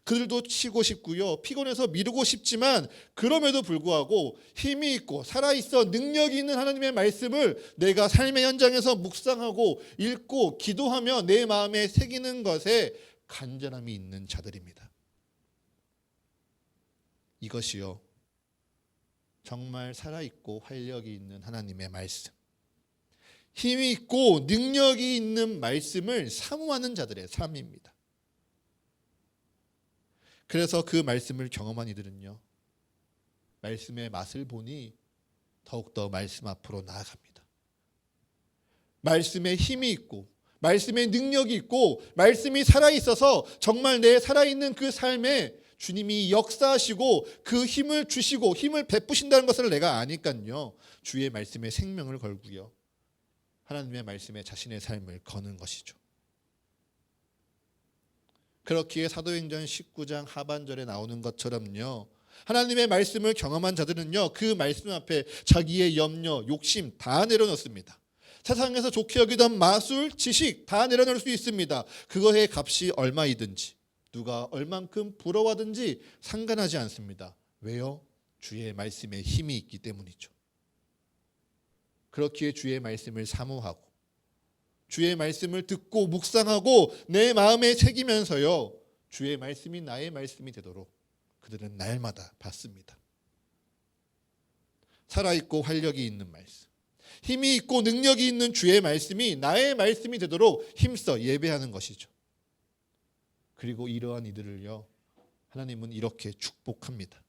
그들도 쉬고 싶고요, 피곤해서 미루고 싶지만 그럼에도 불구하고 힘이 있고 살아있어 능력이 있는 하나님의 말씀을 내가 삶의 현장에서 묵상하고 읽고 기도하며 내 마음에 새기는 것에 간절함이 있는 자들입니다. 이것이요, 정말 살아있고 활력이 있는 하나님의 말씀, 힘이 있고 능력이 있는 말씀을 사모하는 자들의 삶입니다. 그래서 그 말씀을 경험한 이들은요, 말씀의 맛을 보니 더욱더 말씀 앞으로 나아갑니다. 말씀에 힘이 있고 말씀의 능력이 있고 말씀이 살아있어서 정말 내 살아있는 그 삶에 주님이 역사하시고 그 힘을 주시고 힘을 베푸신다는 것을 내가 아니까요, 주의 말씀에 생명을 걸고요, 하나님의 말씀에 자신의 삶을 거는 것이죠. 그렇기에 사도행전 19장 하반절에 나오는 것처럼요, 하나님의 말씀을 경험한 자들은요, 그 말씀 앞에 자기의 염려, 욕심 다 내려놓습니다. 세상에서 좋게 여기던 마술, 지식 다 내려놓을 수 있습니다. 그거의 값이 얼마이든지 누가 얼만큼 부러워하든지 상관하지 않습니다. 왜요? 주의 말씀에 힘이 있기 때문이죠. 그렇기에 주의 말씀을 사모하고 주의 말씀을 듣고 묵상하고 내 마음에 새기면서요, 주의 말씀이 나의 말씀이 되도록 그들은 날마다 받습니다. 살아있고 활력이 있는 말씀, 힘이 있고 능력이 있는 주의 말씀이 나의 말씀이 되도록 힘써 예배하는 것이죠. 그리고 이러한 이들을요, 하나님은 이렇게 축복합니다.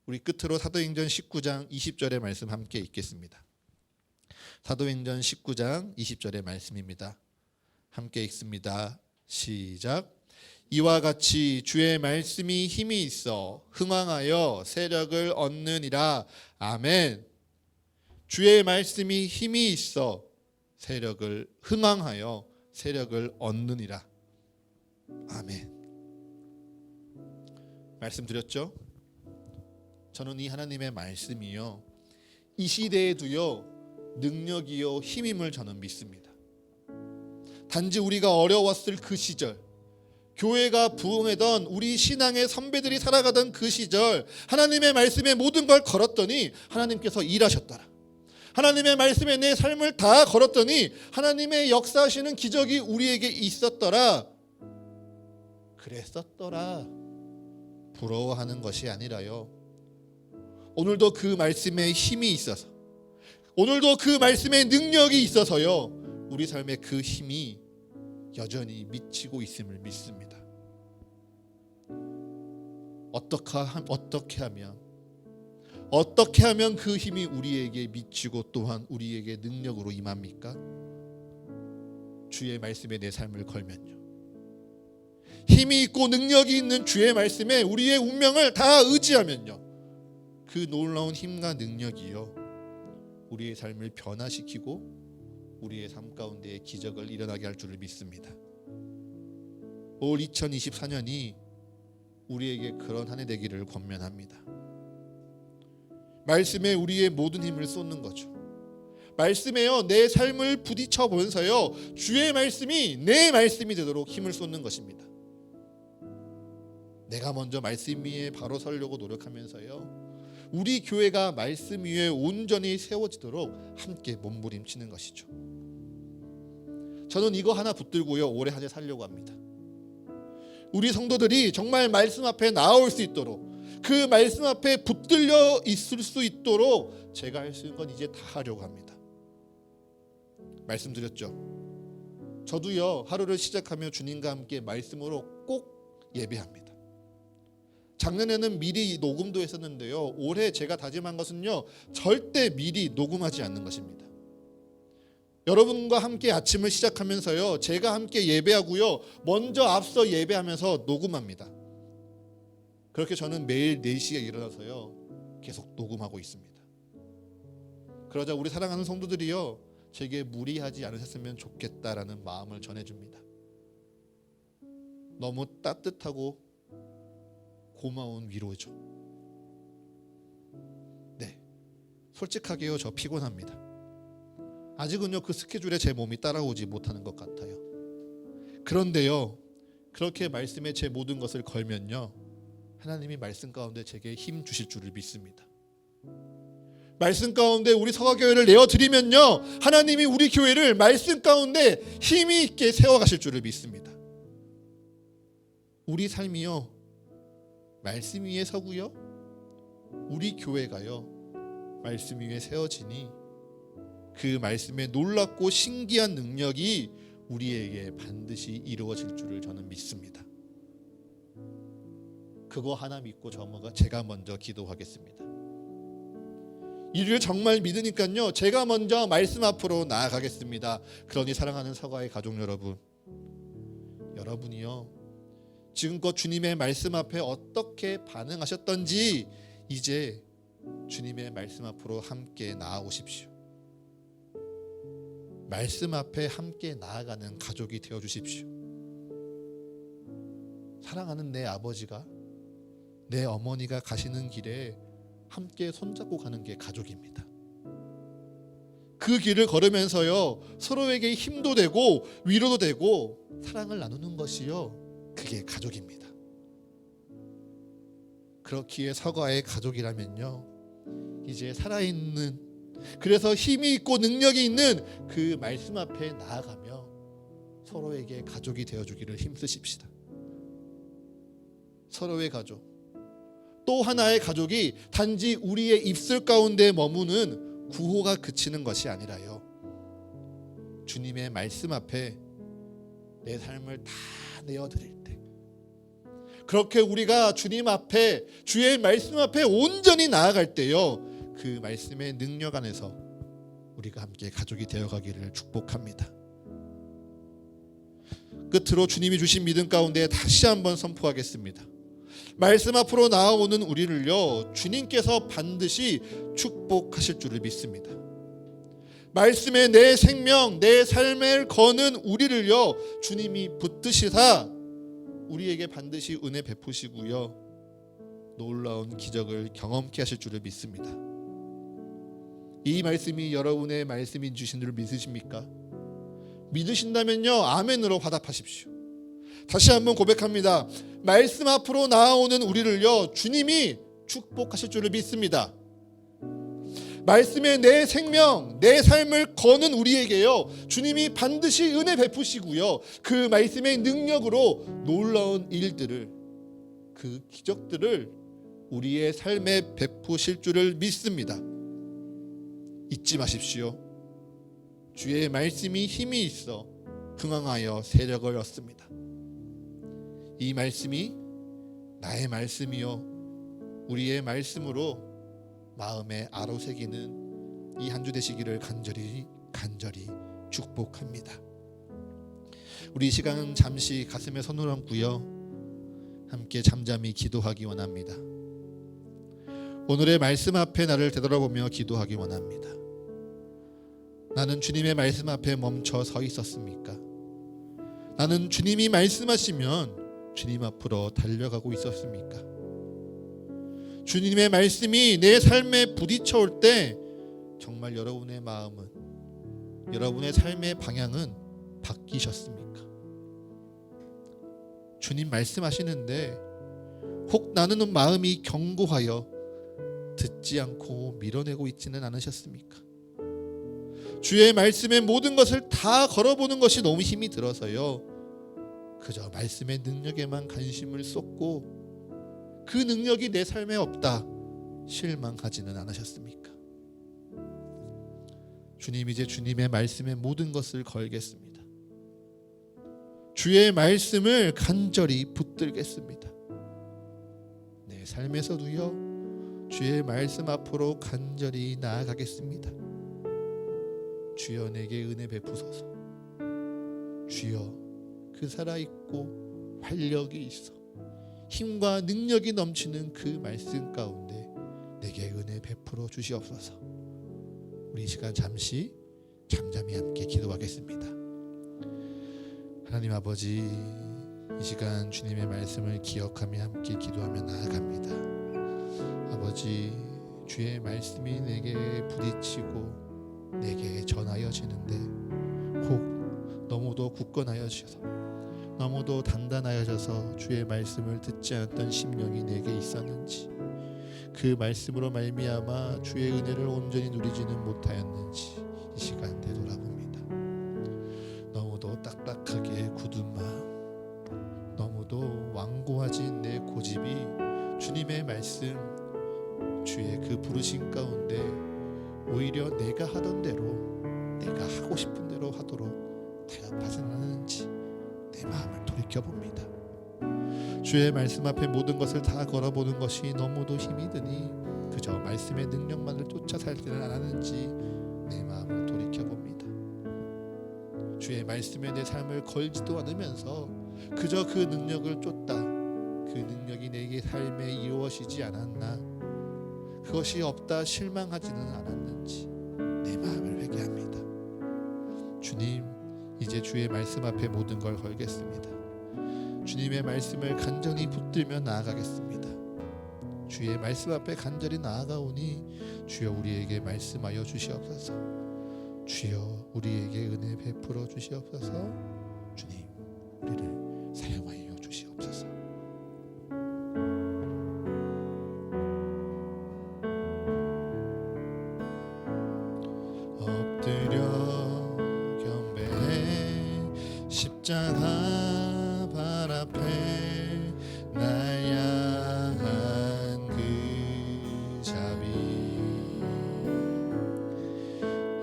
우리 끝으로 사도행전 19장 20절의 말씀 함께 읽겠습니다. 사도행전 19장 20절의 말씀입니다. 함께 읽습니다. 시작. 이와 같이 주의 말씀이 힘이 있어 흥왕하여 세력을 얻느니라. 아멘. 주의 말씀이 힘이 있어 세력을 흥왕하여 세력을 얻느니라. 아멘. 말씀드렸죠? 저는 이 하나님의 말씀이요, 이 시대에도요 능력이요 힘임을 저는 믿습니다. 단지 우리가 어려웠을 그 시절, 교회가 부흥하던 우리 신앙의 선배들이 살아가던 그 시절, 하나님의 말씀에 모든 걸 걸었더니 하나님께서 일하셨더라. 하나님의 말씀에 내 삶을 다 걸었더니 하나님의 역사하시는 기적이 우리에게 있었더라. 그랬었더라. 부러워하는 것이 아니라요, 오늘도 그 말씀에 힘이 있어서, 오늘도 그 말씀에 능력이 있어서요, 우리 삶에 그 힘이 여전히 미치고 있음을 믿습니다. 어떻게 하면 그 힘이 우리에게 미치고 또한 우리에게 능력으로 임합니까? 주의 말씀에 내 삶을 걸면요, 힘이 있고 능력이 있는 주의 말씀에 우리의 운명을 다 의지하면요, 그 놀라운 힘과 능력이요 우리의 삶을 변화시키고 우리의 삶 가운데 기적을 일어나게 할 줄을 믿습니다. 올 2024년이 우리에게 그런 한 해 되기를 권면합니다. 말씀에 우리의 모든 힘을 쏟는 거죠. 말씀에요 내 삶을 부딪혀 보면서요, 주의 말씀이 내 말씀이 되도록 힘을 쏟는 것입니다. 내가 먼저 말씀 위에 바로 서려고 노력하면서요, 우리 교회가 말씀 위에 온전히 세워지도록 함께 몸부림치는 것이죠. 저는 이거 하나 붙들고요, 올해 한 해 살려고 합니다. 우리 성도들이 정말 말씀 앞에 나올 수 있도록, 그 말씀 앞에 붙들려 있을 수 있도록 제가 할 수 있는 건 이제 다 하려고 합니다. 말씀드렸죠. 저도요, 하루를 시작하며 주님과 함께 말씀으로 꼭 예배합니다. 작년에는 미리 녹음도 했었는데요, 올해 제가 다짐한 것은요, 절대 미리 녹음하지 않는 것입니다. 여러분과 함께 아침을 시작하면서요, 제가 함께 예배하고요, 먼저 앞서 예배하면서 녹음합니다. 그렇게 저는 매일 4시에 일어나서요, 계속 녹음하고 있습니다. 그러자 우리 사랑하는 성도들이요, 제게 무리하지 않으셨으면 좋겠다라는 마음을 전해줍니다. 너무 따뜻하고 고마운 위로죠. 네, 솔직하게요, 저 피곤합니다. 아직은요, 그 스케줄에 제 몸이 따라오지 못하는 것 같아요. 그런데요, 그렇게 말씀에 제 모든 것을 걸면요, 하나님이 말씀 가운데 제게 힘 주실 줄을 믿습니다. 말씀 가운데 우리 서가교회를 내어드리면요, 하나님이 우리 교회를 말씀 가운데 힘이 있게 세워가실 줄을 믿습니다. 우리 삶이요, 말씀 위에 서고요, 우리 교회가요, 말씀 위에 세워지니 그 말씀의 놀랍고 신기한 능력이 우리에게 반드시 이루어질 줄을 저는 믿습니다. 그거 하나 믿고 제가 먼저 기도하겠습니다. 이를 정말 믿으니까요, 제가 먼저 말씀 앞으로 나아가겠습니다. 그러니 사랑하는 서가의 가족 여러분, 여러분이요, 지금껏 주님의 말씀 앞에 어떻게 반응하셨던지 이제 주님의 말씀 앞으로 함께 나아오십시오. 말씀 앞에 함께 나아가는 가족이 되어주십시오. 사랑하는 내 아버지가, 내 어머니가 가시는 길에 함께 손잡고 가는 게 가족입니다. 그 길을 걸으면서요, 서로에게 힘도 되고 위로도 되고 사랑을 나누는 것이요, 그게 가족입니다. 그렇기에 서가의 가족이라면요, 이제 살아있는, 그래서 힘이 있고 능력이 있는 그 말씀 앞에 나아가며 서로에게 가족이 되어주기를 힘쓰십시다. 서로의 가족, 또 하나의 가족이 단지 우리의 입술 가운데 머무는 구호가 그치는 것이 아니라요, 주님의 말씀 앞에 내 삶을 다 내어드릴 때, 그렇게 우리가 주님 앞에, 주의 말씀 앞에 온전히 나아갈 때요, 그 말씀의 능력 안에서 우리가 함께 가족이 되어가기를 축복합니다. 끝으로 주님이 주신 믿음 가운데 다시 한번 선포하겠습니다. 말씀 앞으로 나아오는 우리를요, 주님께서 반드시 축복하실 줄을 믿습니다. 말씀에 내 생명, 내 삶을 거는 우리를요, 주님이 붙드시사 우리에게 반드시 은혜 베푸시고요, 놀라운 기적을 경험케 하실 줄을 믿습니다. 이 말씀이 여러분의 말씀인 주신 줄 믿으십니까? 믿으신다면요, 아멘으로 화답하십시오. 다시 한번 고백합니다. 말씀 앞으로 나아오는 우리를요, 주님이 축복하실 줄을 믿습니다. 말씀에 내 생명, 내 삶을 거는 우리에게요, 주님이 반드시 은혜 베푸시고요, 그 말씀의 능력으로 놀라운 일들을, 그 기적들을 우리의 삶에 베푸실 줄을 믿습니다. 잊지 마십시오. 주의 말씀이 힘이 있어 흥황하여 세력을 얻습니다. 이 말씀이 나의 말씀이요, 우리의 말씀으로 마음에 아로새기는 이 한 주 되시기를 간절히 축복합니다. 우리 이 시간은 잠시 가슴에 손을 얹고요, 함께 잠잠히 기도하기 원합니다. 오늘의 말씀 앞에 나를 되돌아보며 기도하기 원합니다. 나는 주님의 말씀 앞에 멈춰 서 있었습니까? 나는 주님이 말씀하시면 주님 앞으로 달려가고 있었습니까? 주님의 말씀이 내 삶에 부딪혀 올 때 정말 여러분의 마음은, 여러분의 삶의 방향은 바뀌셨습니까? 주님 말씀하시는데 혹 나는 마음이 견고하여 듣지 않고 밀어내고 있지는 않으셨습니까? 주의 말씀에 모든 것을 다 걸어보는 것이 너무 힘이 들어서요, 그저 말씀의 능력에만 관심을 쏟고 그 능력이 내 삶에 없다 실망하지는 않으셨습니까? 주님, 이제 주님의 말씀에 모든 것을 걸겠습니다. 주의 말씀을 간절히 붙들겠습니다. 내 삶에서도요, 주의 말씀 앞으로 간절히 나아가겠습니다. 주여, 내게 은혜 베푸소서. 주여, 그 살아있고 활력이 있어 힘과 능력이 넘치는 그 말씀 가운데 내게 은혜 베풀어 주시옵소서. 우리 이 시간 잠시 잠잠히 함께 기도하겠습니다. 하나님 아버지, 이 시간 주님의 말씀을 기억하며 함께 기도하며 나아갑니다. 아버지, 주의 말씀이 내게 부딪히고 내게 전하여지는데 혹 너무도 굳건하여져서 너무도 단단하여져서 주의 말씀을 듣지 않았던 심령이 내게 있었는지, 그 말씀으로 말미암아 주의 은혜를 온전히 누리지는 못하였는지 이 시간 되돌아봅니다. 너무도 딱딱하게 굳은 마음, 너무도 완고하진 내 고집이 주님의 말씀, 주의 그 부르심 가운데 오히려 내가 하던 대로, 내가 하고 싶은 대로 하도록 타협하지는 않았는지 내 마음을 돌이켜봅니다. 주의 말씀 앞에 모든 것을 다 걸어보는 것이 너무도 힘이 드니 그저 말씀의 능력만을 쫓아 살지는 않았는지 내 마음을 돌이켜봅니다. 주의 말씀에 내 삶을 걸지도 않으면서 그저 그 능력을 쫓다 그 능력이 내게 삶에 이루어지지 않았나, 그것이 없다 실망하지는 않았는지 내 마음을 회개합니다. 주님, 이제 주의 말씀 앞에 모든 걸 걸겠습니다. 주님의 말씀을 간절히 붙들며 나아가겠습니다. 주의 말씀 앞에 간절히 나아가오니 주여 우리에게 말씀하여 주시옵소서. 주여 우리에게 은혜 베풀어 주시옵소서. 주님, 우리를 사용하여 주시옵소서. 엎드려 경배해 십자가 발 앞에 날 향한 그 자비,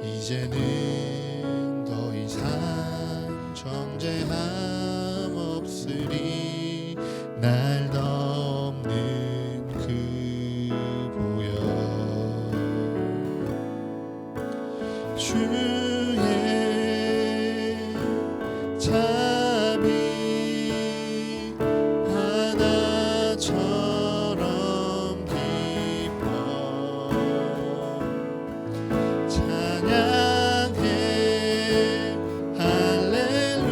이제는 더 이상 정죄함 없으리. 날 덮는 그 보혈, 주의 자비 하나처럼 기뻐 찬양해 할렐루야.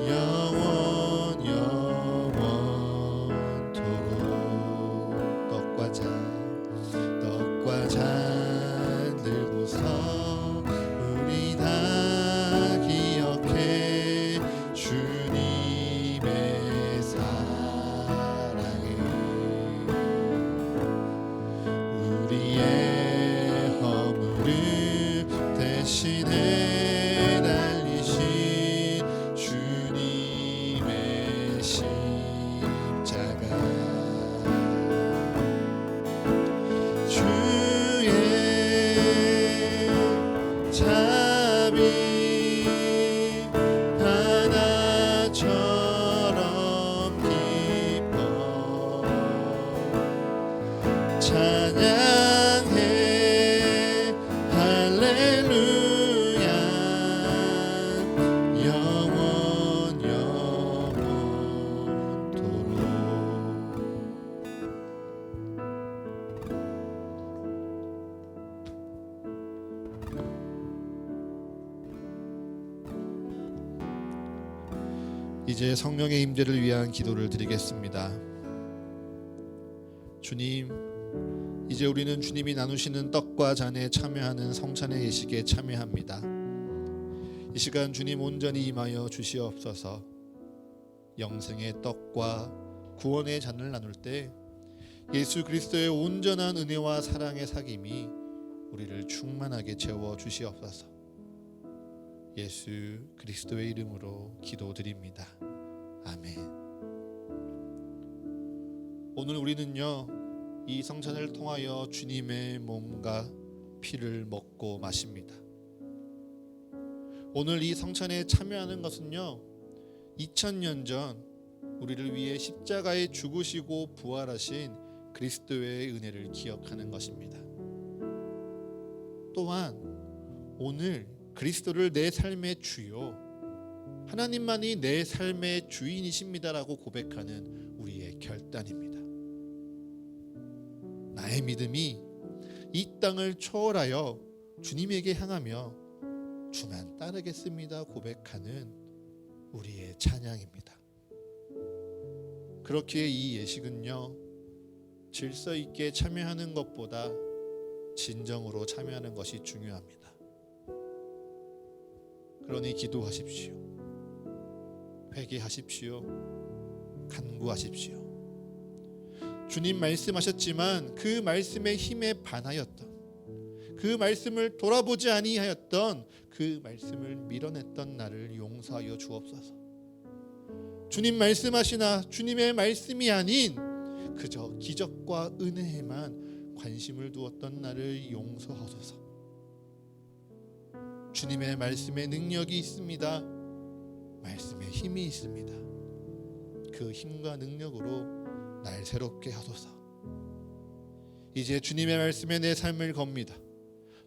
영원 영원토록 떡과 잔 들고서 우리 다 기억해 주님의 사랑을. 우리의 허물을 대신해 달리신 주님의 십자가, 주의 자비 하나처럼 기뻐 찬양해 할렐루야. 영원 영원토록. 이제 성령의 임재를 위한 기도를 드리겠습니다. 주님, 이제 우리는 주님이 나누시는 떡과 잔에 참여하는 성찬의 예식에 참여합니다. 이 시간 주님 온전히 임하여 주시옵소서. 영생의 떡과 구원의 잔을 나눌 때 예수 그리스도의 온전한 은혜와 사랑의 사귐이 우리를 충만하게 채워 주시옵소서. 예수 그리스도의 이름으로 기도드립니다. 아멘. 오늘 우리는요, 이 성찬을 통하여 주님의 몸과 피를 먹고 마십니다. 오늘 이 성찬에 참여하는 것은요, 2000년 전 우리를 위해 십자가에 죽으시고 부활하신 그리스도의 은혜를 기억하는 것입니다. 또한 오늘 그리스도를 내 삶의 주요, 하나님만이 내 삶의 주인이십니다라고 고백하는 우리의 결단입니다. 나의 믿음이 이 땅을 초월하여 주님에게 향하며 주만 따르겠습니다 고백하는 우리의 찬양입니다. 그렇기에 이 예식은요, 질서 있게 참여하는 것보다 진정으로 참여하는 것이 중요합니다. 그러니 기도하십시오. 회개하십시오. 간구하십시오. 주님 말씀하셨지만 그 말씀의 힘에 반하였던, 그 말씀을 돌아보지 아니하였던, 그 말씀을 밀어냈던 나를 용서하여 주옵소서. 주님 말씀하시나 주님의 말씀이 아닌 그저 기적과 은혜에만 관심을 두었던 나를 용서하소서. 주님의 말씀에 능력이 있습니다. 말씀에 힘이 있습니다. 그 힘과 능력으로 날 새롭게 하소서. 이제 주님의 말씀에 내 삶을 겁니다.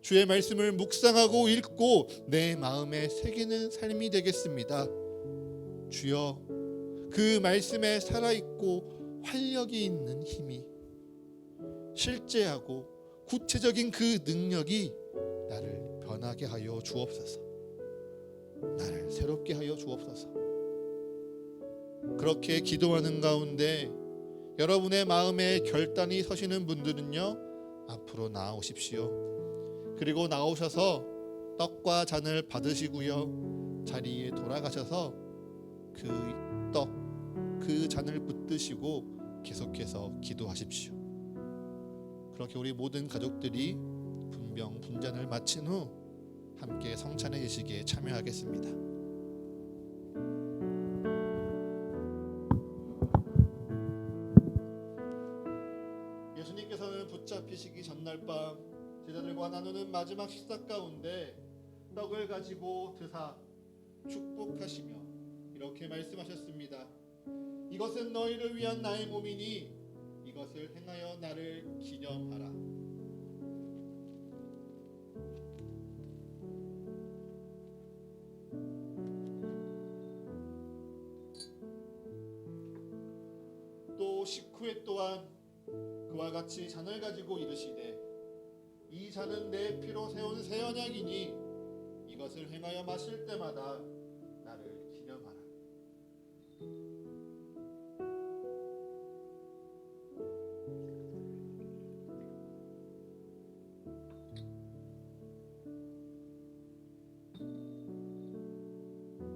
주의 말씀을 묵상하고 읽고 내 마음에 새기는 삶이 되겠습니다. 주여, 그 말씀에 살아있고 활력이 있는 힘이, 실제하고 구체적인 그 능력이 나를 변하게 하여 주옵소서. 나를 새롭게 하여 주옵소서. 그렇게 기도하는 가운데 여러분의 마음에 결단이 서시는 분들은요, 앞으로 나오십시오. 그리고 나오셔서 떡과 잔을 받으시고요, 자리에 돌아가셔서 그 떡, 그 잔을 붙드시고 계속해서 기도하십시오. 그렇게 우리 모든 가족들이 분병 분잔을 마친 후 함께 성찬의 예식에 참여하겠습니다. 예수님께서는 붙잡히시기 전날 밤 제자들과 나누는 마지막 식사 가운데 떡을 가지고 드사 축복하시며 이렇게 말씀하셨습니다. 이것은 너희를 위한 나의 몸이니 이것을 행하여 나를 기념하라. 또 식후에 또한 그와 같이 잔을 가지고 이르시되 이 잔은 내 피로 세운 새 언약이니 이것을 행하여 마실 때마다 나를 기념하라.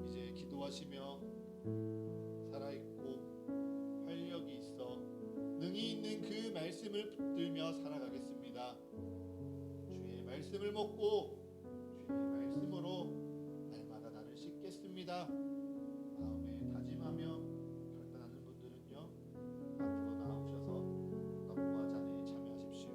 이제 기도하시며 살아있고 활력이 있어 능히 있는 그 말씀을 붙들며 살아가겠습니다. 주의 말씀을 먹고 주의 말씀으로 날마다 나를 씻겠습니다. 마음에 다짐하며 결단하는 분들은요, 앞으로 나오셔서 떡과 잔에 참여하십시오.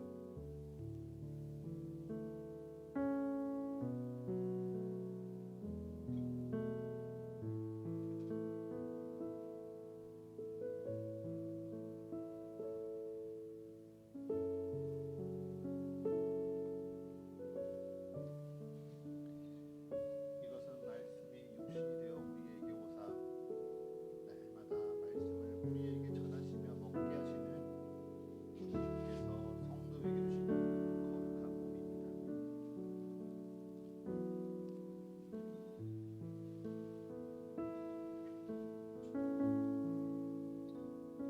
이것은 말씀이 육신이 되어 우리에게 오사 날마다 말씀을 우리에게 전하시며 먹게 하시는 주님께서 성도에게 주시는 거룩한 몸입니다.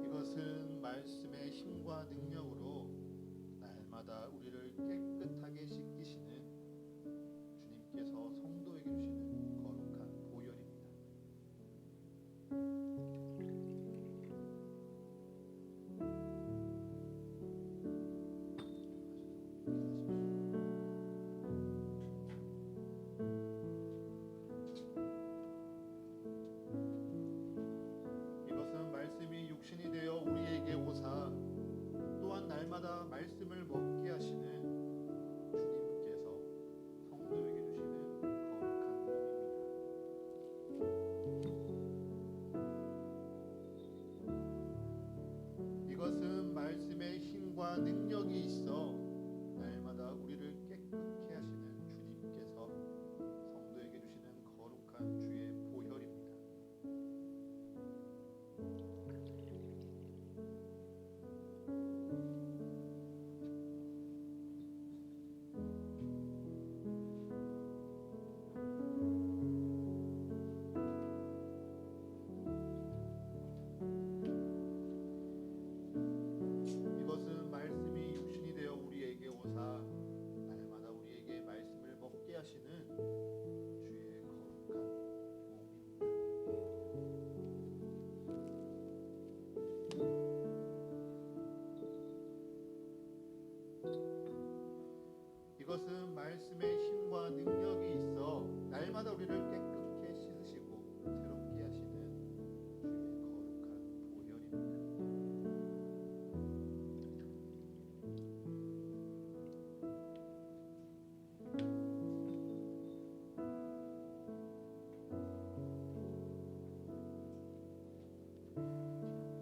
이것은 말씀의 힘과 능력으로 날마다 우리를 깨끗하게 씻기시는 주님께서 성도에게 주시는 거룩한 보혈입니다. 날마다 말씀을 먹게 하시는 주님께서 성도에게 주시는 거룩한 몸입니다. 이것은 말씀의 힘과 능력이 있어 날마다 우리를 깨끗게 하시는 주님께서 성도에게 주시는 거룩한 주의 보혈입니다. 이것은 말씀이 육신이 되어 우리에게 오사 날마다 우리에게 말씀을 먹게 하시는 주의 거룩한 몸입니다. 이것은 말씀의 힘과 능력이 있어 날마다 우리를 깨끗게 씻으시고 새롭게 하시는 주의 거룩한 보혈입니다.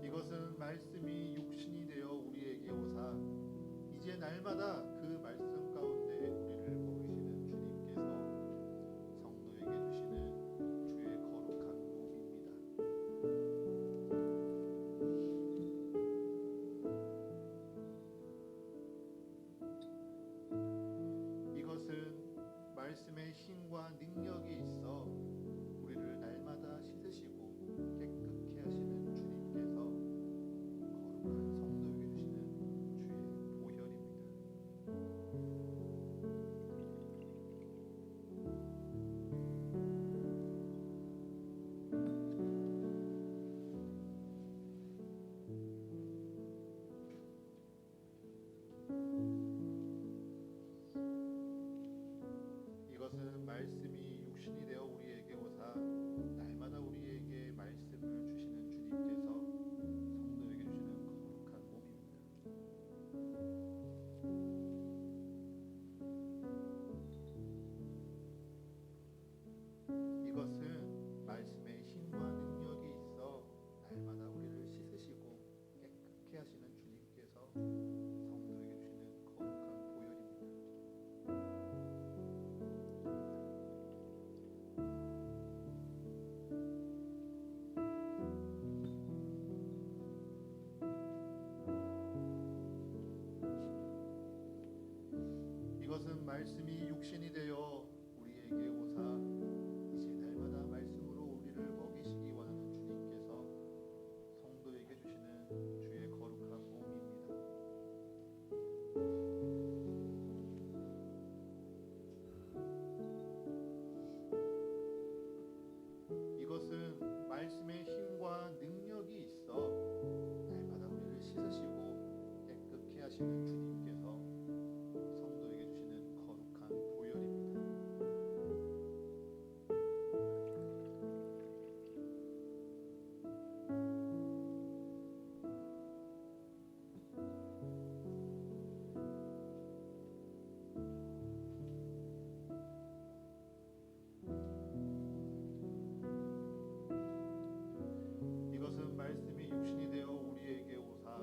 이것은 말씀이 육신이 되어 우리에게 오사 이제 날마다 그 말씀 가운데 우리를 먹이시는 주님께서 성도에게 주시는 주의 거룩한 몸입니다. 이것은 말씀의 힘과 능력이 있어 우리를 날마다 씻으시고 깨끗게 하시는 주님께서 거룩한 성도에게 주시는 주의 보혈입니다. 이것은 말씀이 육신이 되어 우리에게 오사 날마다 우리에게 말씀을 주시는 주님께서 성도에게 주시는 거룩한 몸입니다. 이것은 말씀의 힘과 능력이 있어 날마다 우리를 씻으시고 깨끗게 하시는 주님께서 성도에게 주시는 거룩한 보혈입니다. 이것은 말씀이 육신이 되어 우리에게 오사 이제 날마다 말씀으로 우리를 먹이시기 원하는 주님께서 성도에게 주시는 주의 거룩한 몸입니다. 이것은 말씀의 힘과 능력이 있어 날마다 우리를 씻으시고 깨끗게 하시는 주님께서 성도에게 주시는 거룩한 보혈입니다. 이것은 말씀이 육신이 되어 우리에게 오사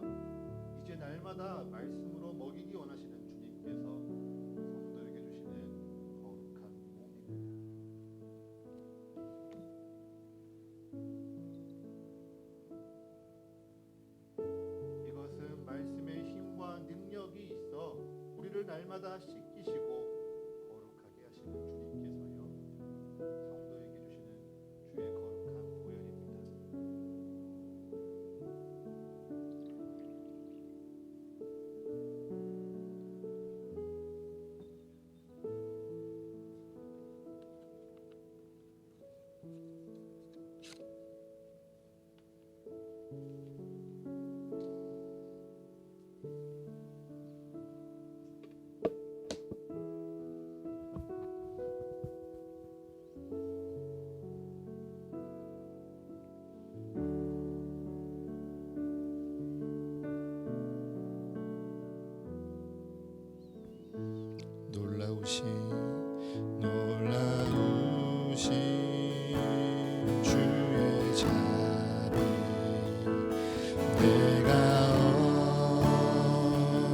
이제 날마다 말씀으로 먹이기 원하시는 주님께서 성도에게 주시는 거룩한 몸입니다. 이것은 말씀의 힘과 능력이 있어 우리를 날마다 씻기시고 거룩하게 하시는 주님께서요 성도에게 주시는 주의 거룩한 보혈입니다. 놀라우신 주의 자비 내가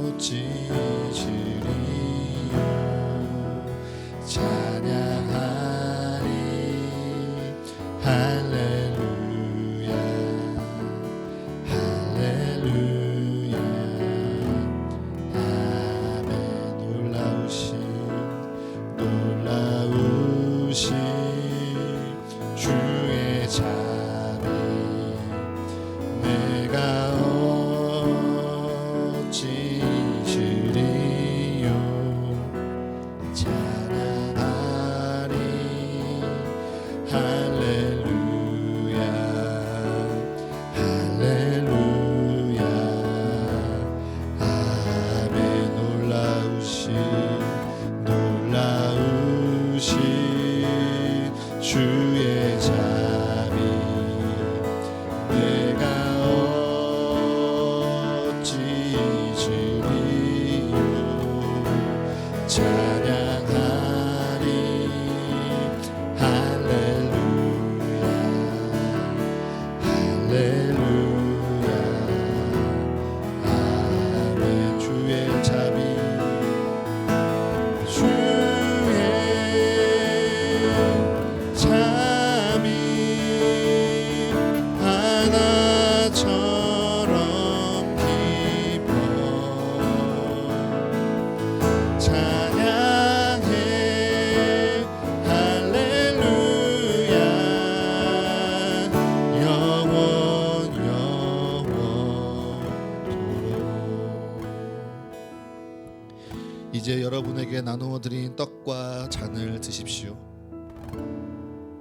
어찌 주리요 찬양하리 할렐루야 할렐루야 아멘 놀라우신 주의 자비 내가 어찌 주리요 찬양하리 할렐루야 할렐루야 아멘 놀라우신 주의 자비 내가 어찌 주리요 찬양하리 할렐루야 할렐루야 아멘 주의 자비 주의 자비 하나처럼 깊어 찬양해 할렐루야 영원토록 이제 여러분에게 나누어 드린 떡과 잔을 드십시오.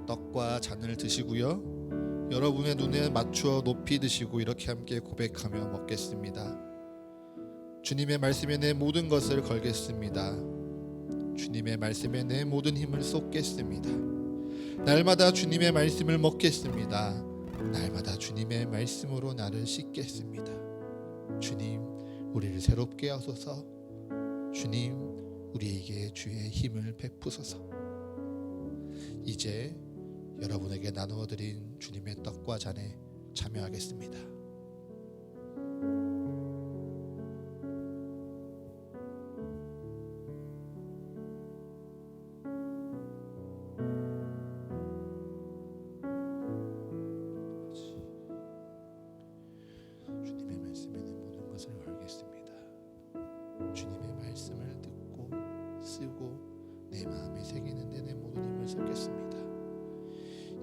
떡과 잔을 드시고요. 여러분의 눈에 맞추어 높이 드시고 이렇게 함께 고백하며 먹겠습니다. 주님의 말씀에 내 모든 것을 걸겠습니다. 주님의 말씀에 내 모든 힘을 쏟겠습니다. 날마다 주님의 말씀을 먹겠습니다. 날마다 주님의 말씀으로 나를 씻겠습니다. 주님, 우리를 새롭게 하소서. 주님, 우리에게 주의 힘을 베푸소서. 이제 여러분에게 나누어 드린 주님의 떡과 잔에 참여하겠습니다. 주님의 말씀에 내 모든 것을 걸겠습니다. 주님의 말씀을 듣고 쓰고 내 마음에 새기는 데 내 모든 힘을 쏟겠습니다.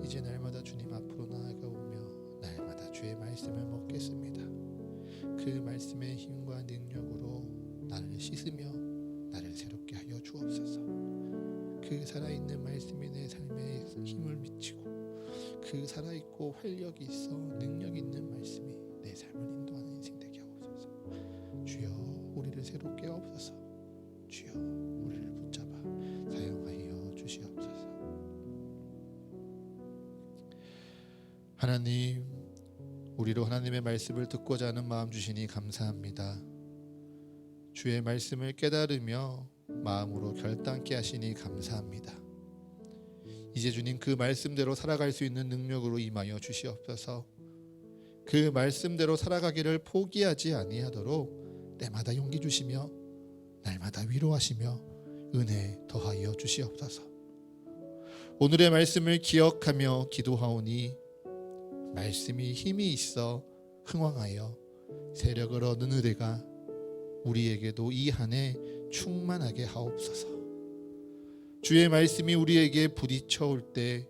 이제 날마다 주님 앞으로 나아가오며 날마다 주의 말씀을 먹겠습니다. 그 말씀의 힘과 능력으로 나를 씻으며 나를 새롭게 하여 주옵소서. 그 살아있는 말씀이 내 삶에 힘을 미치고 그 살아있고 활력이 있어 능력 있는 말씀이 내 삶을 인도하는 인생 되게 하옵소서. 주여, 우리를 새롭게 하옵소서. 주여, 우리를 붙잡아 사용하여 주시옵소서. 하나님, 우리로 하나님의 말씀을 듣고자 하는 마음 주시니 감사합니다. 주의 말씀을 깨달으며 마음으로 결단케 하시니 감사합니다. 이제 주님, 그 말씀대로 살아갈 수 있는 능력으로 임하여 주시옵소서. 그 말씀대로 살아가기를 포기하지 아니하도록 때마다 용기 주시며 날마다 위로하시며 은혜 더하여 주시옵소서. 오늘의 말씀을 기억하며 기도하오니 말씀이 힘이 있어 흥왕하여 세력을 얻는 은혜가 우리에게도 이 한 해 충만하게 하옵소서. 주의 말씀이 우리에게 부딪혀 올 때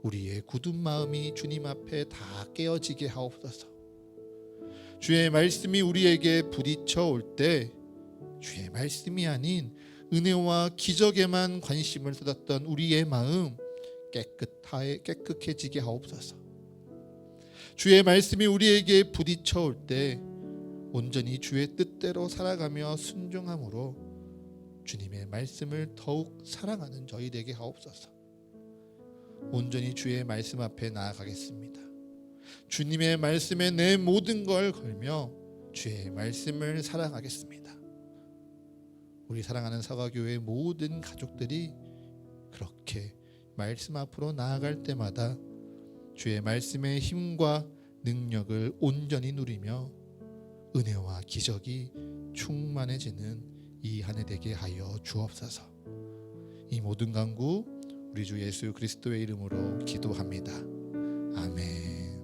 우리의 굳은 마음이 주님 앞에 다 깨어지게 하옵소서. 주의 말씀이 우리에게 부딪혀 올 때 주의 말씀이 아닌 은혜와 기적에만 관심을 쏟았던 우리의 마음 깨끗해지게 하옵소서. 주의 말씀이 우리에게 부딪혀 올 때 온전히 주의 뜻대로 살아가며 순종함으로 주님의 말씀을 더욱 사랑하는 저희 되게 하옵소서. 온전히 주의 말씀 앞에 나아가겠습니다. 주님의 말씀에 내 모든 걸 걸며 주의 말씀을 사랑하겠습니다. 우리 사랑하는 사과교회 모든 가족들이 그렇게 말씀 앞으로 나아갈 때마다 주의 말씀의 힘과 능력을 온전히 누리며 은혜와 기적이 충만해지는 이 한 해 되게 하여 주옵소서. 이 모든 간구 우리 주 예수 그리스도의 이름으로 기도합니다. 아멘.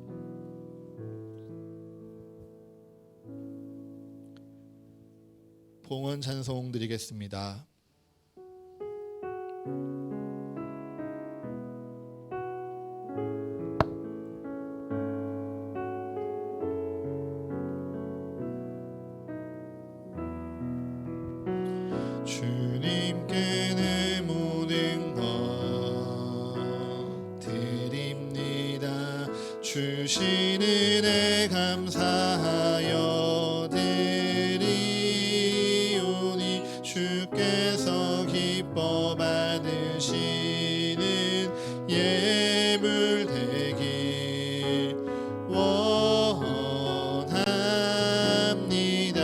봉헌 찬송 드리겠습니다. 주님께 내 모든 것 드립니다. 주신 은혜 감사하여 드리오니 주께서 기뻐 받으시는 예물 되길 원합니다.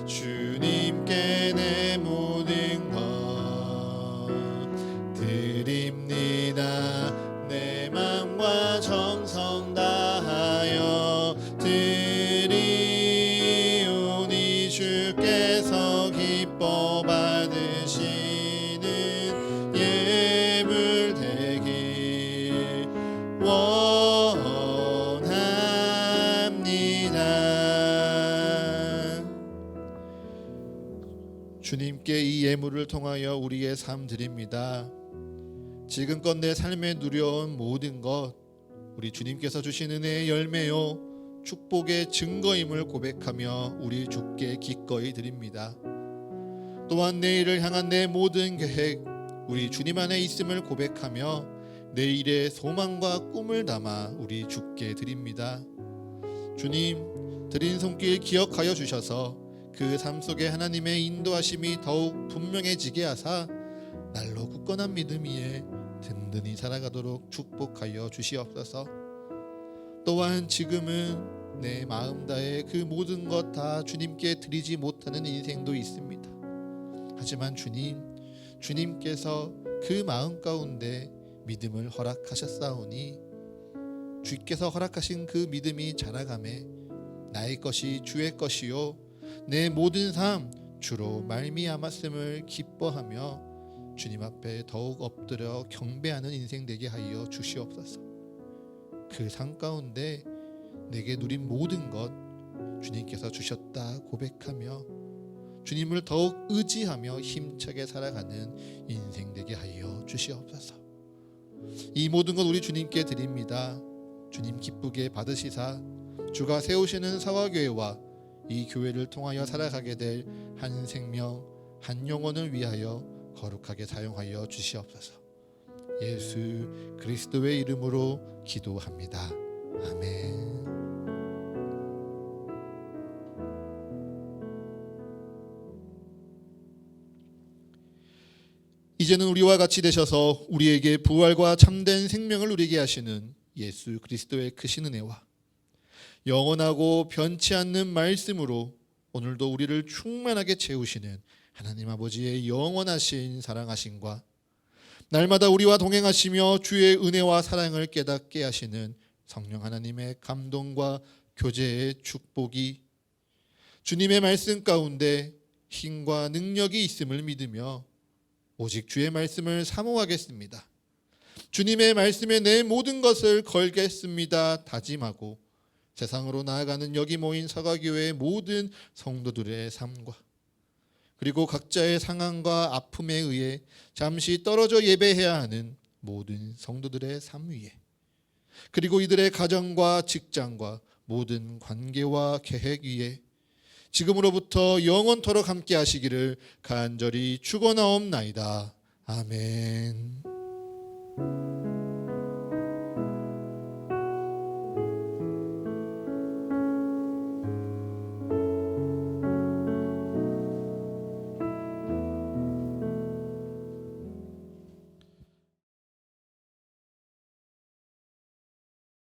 주님께 내 모든 것 드립니다. 내 맘과 정성 다하여 드리오니 주께서 기뻐 받으시는 예물 되길 원합니다. 주님께 이 예물을 통하여 우리의 삶 드립니다. 지금껏 내 삶에 누려온 모든 것 우리 주님께서 주신 은혜의 열매요 축복의 증거임을 고백하며 우리 주께 기꺼이 드립니다. 또한 내일을 향한 내 모든 계획 우리 주님 안에 있음을 고백하며 내일의 소망과 꿈을 담아 우리 주께 드립니다. 주님 드린 손길 기억하여 주셔서 그 삶 속에 하나님의 인도하심이 더욱 분명해지게 하사 날로 굳건한 믿음 위에 든든히 살아가도록 축복하여 주시옵소서. 또한 지금은 내 마음 다해 그 모든 것 다 주님께 드리지 못하는 인생도 있습니다. 하지만 주님께서 그 마음 가운데 믿음을 허락하셨사오니 주께서 허락하신 그 믿음이 자라가매 나의 것이 주의 것이요 내 모든 삶 주로 말미암았음을 기뻐하며 주님 앞에 더욱 엎드려 경배하는 인생 되게 하여 주시옵소서. 그 삶 가운데 내게 누린 모든 것 주님께서 주셨다 고백하며 주님을 더욱 의지하며 힘차게 살아가는 인생 되게 하여 주시옵소서. 이 모든 것 우리 주님께 드립니다. 주님 기쁘게 받으시사 주가 세우시는 사화교회와 이 교회를 통하여 살아가게 될 한 생명 한 영혼을 위하여 거룩하게 사용하여 주시옵소서. 예수 그리스도의 이름으로 기도합니다. 아멘. 이제는 우리와 같이 되셔서 우리에게 부활과 참된 생명을 누리게 하시는 예수 그리스도의 크신 은혜와 영원하고 변치 않는 말씀으로 오늘도 우리를 충만하게 채우시는 하나님 아버지의 영원하신 사랑하심과 날마다 우리와 동행하시며 주의 은혜와 사랑을 깨닫게 하시는 성령 하나님의 감동과 교제의 축복이 주님의 말씀 가운데 힘과 능력이 있음을 믿으며 오직 주의 말씀을 사모하겠습니다. 주님의 말씀에 내 모든 것을 걸겠습니다 다짐하고 세상으로 나아가는 여기 모인 사과교회의 모든 성도들의 삶과 그리고 각자의 상황과 아픔에 의해 잠시 떨어져 예배해야 하는 모든 성도들의 삶 위에 그리고 이들의 가정과 직장과 모든 관계와 계획 위에 지금으로부터 영원토록 함께 하시기를 간절히 축원하옵나이다. 아멘.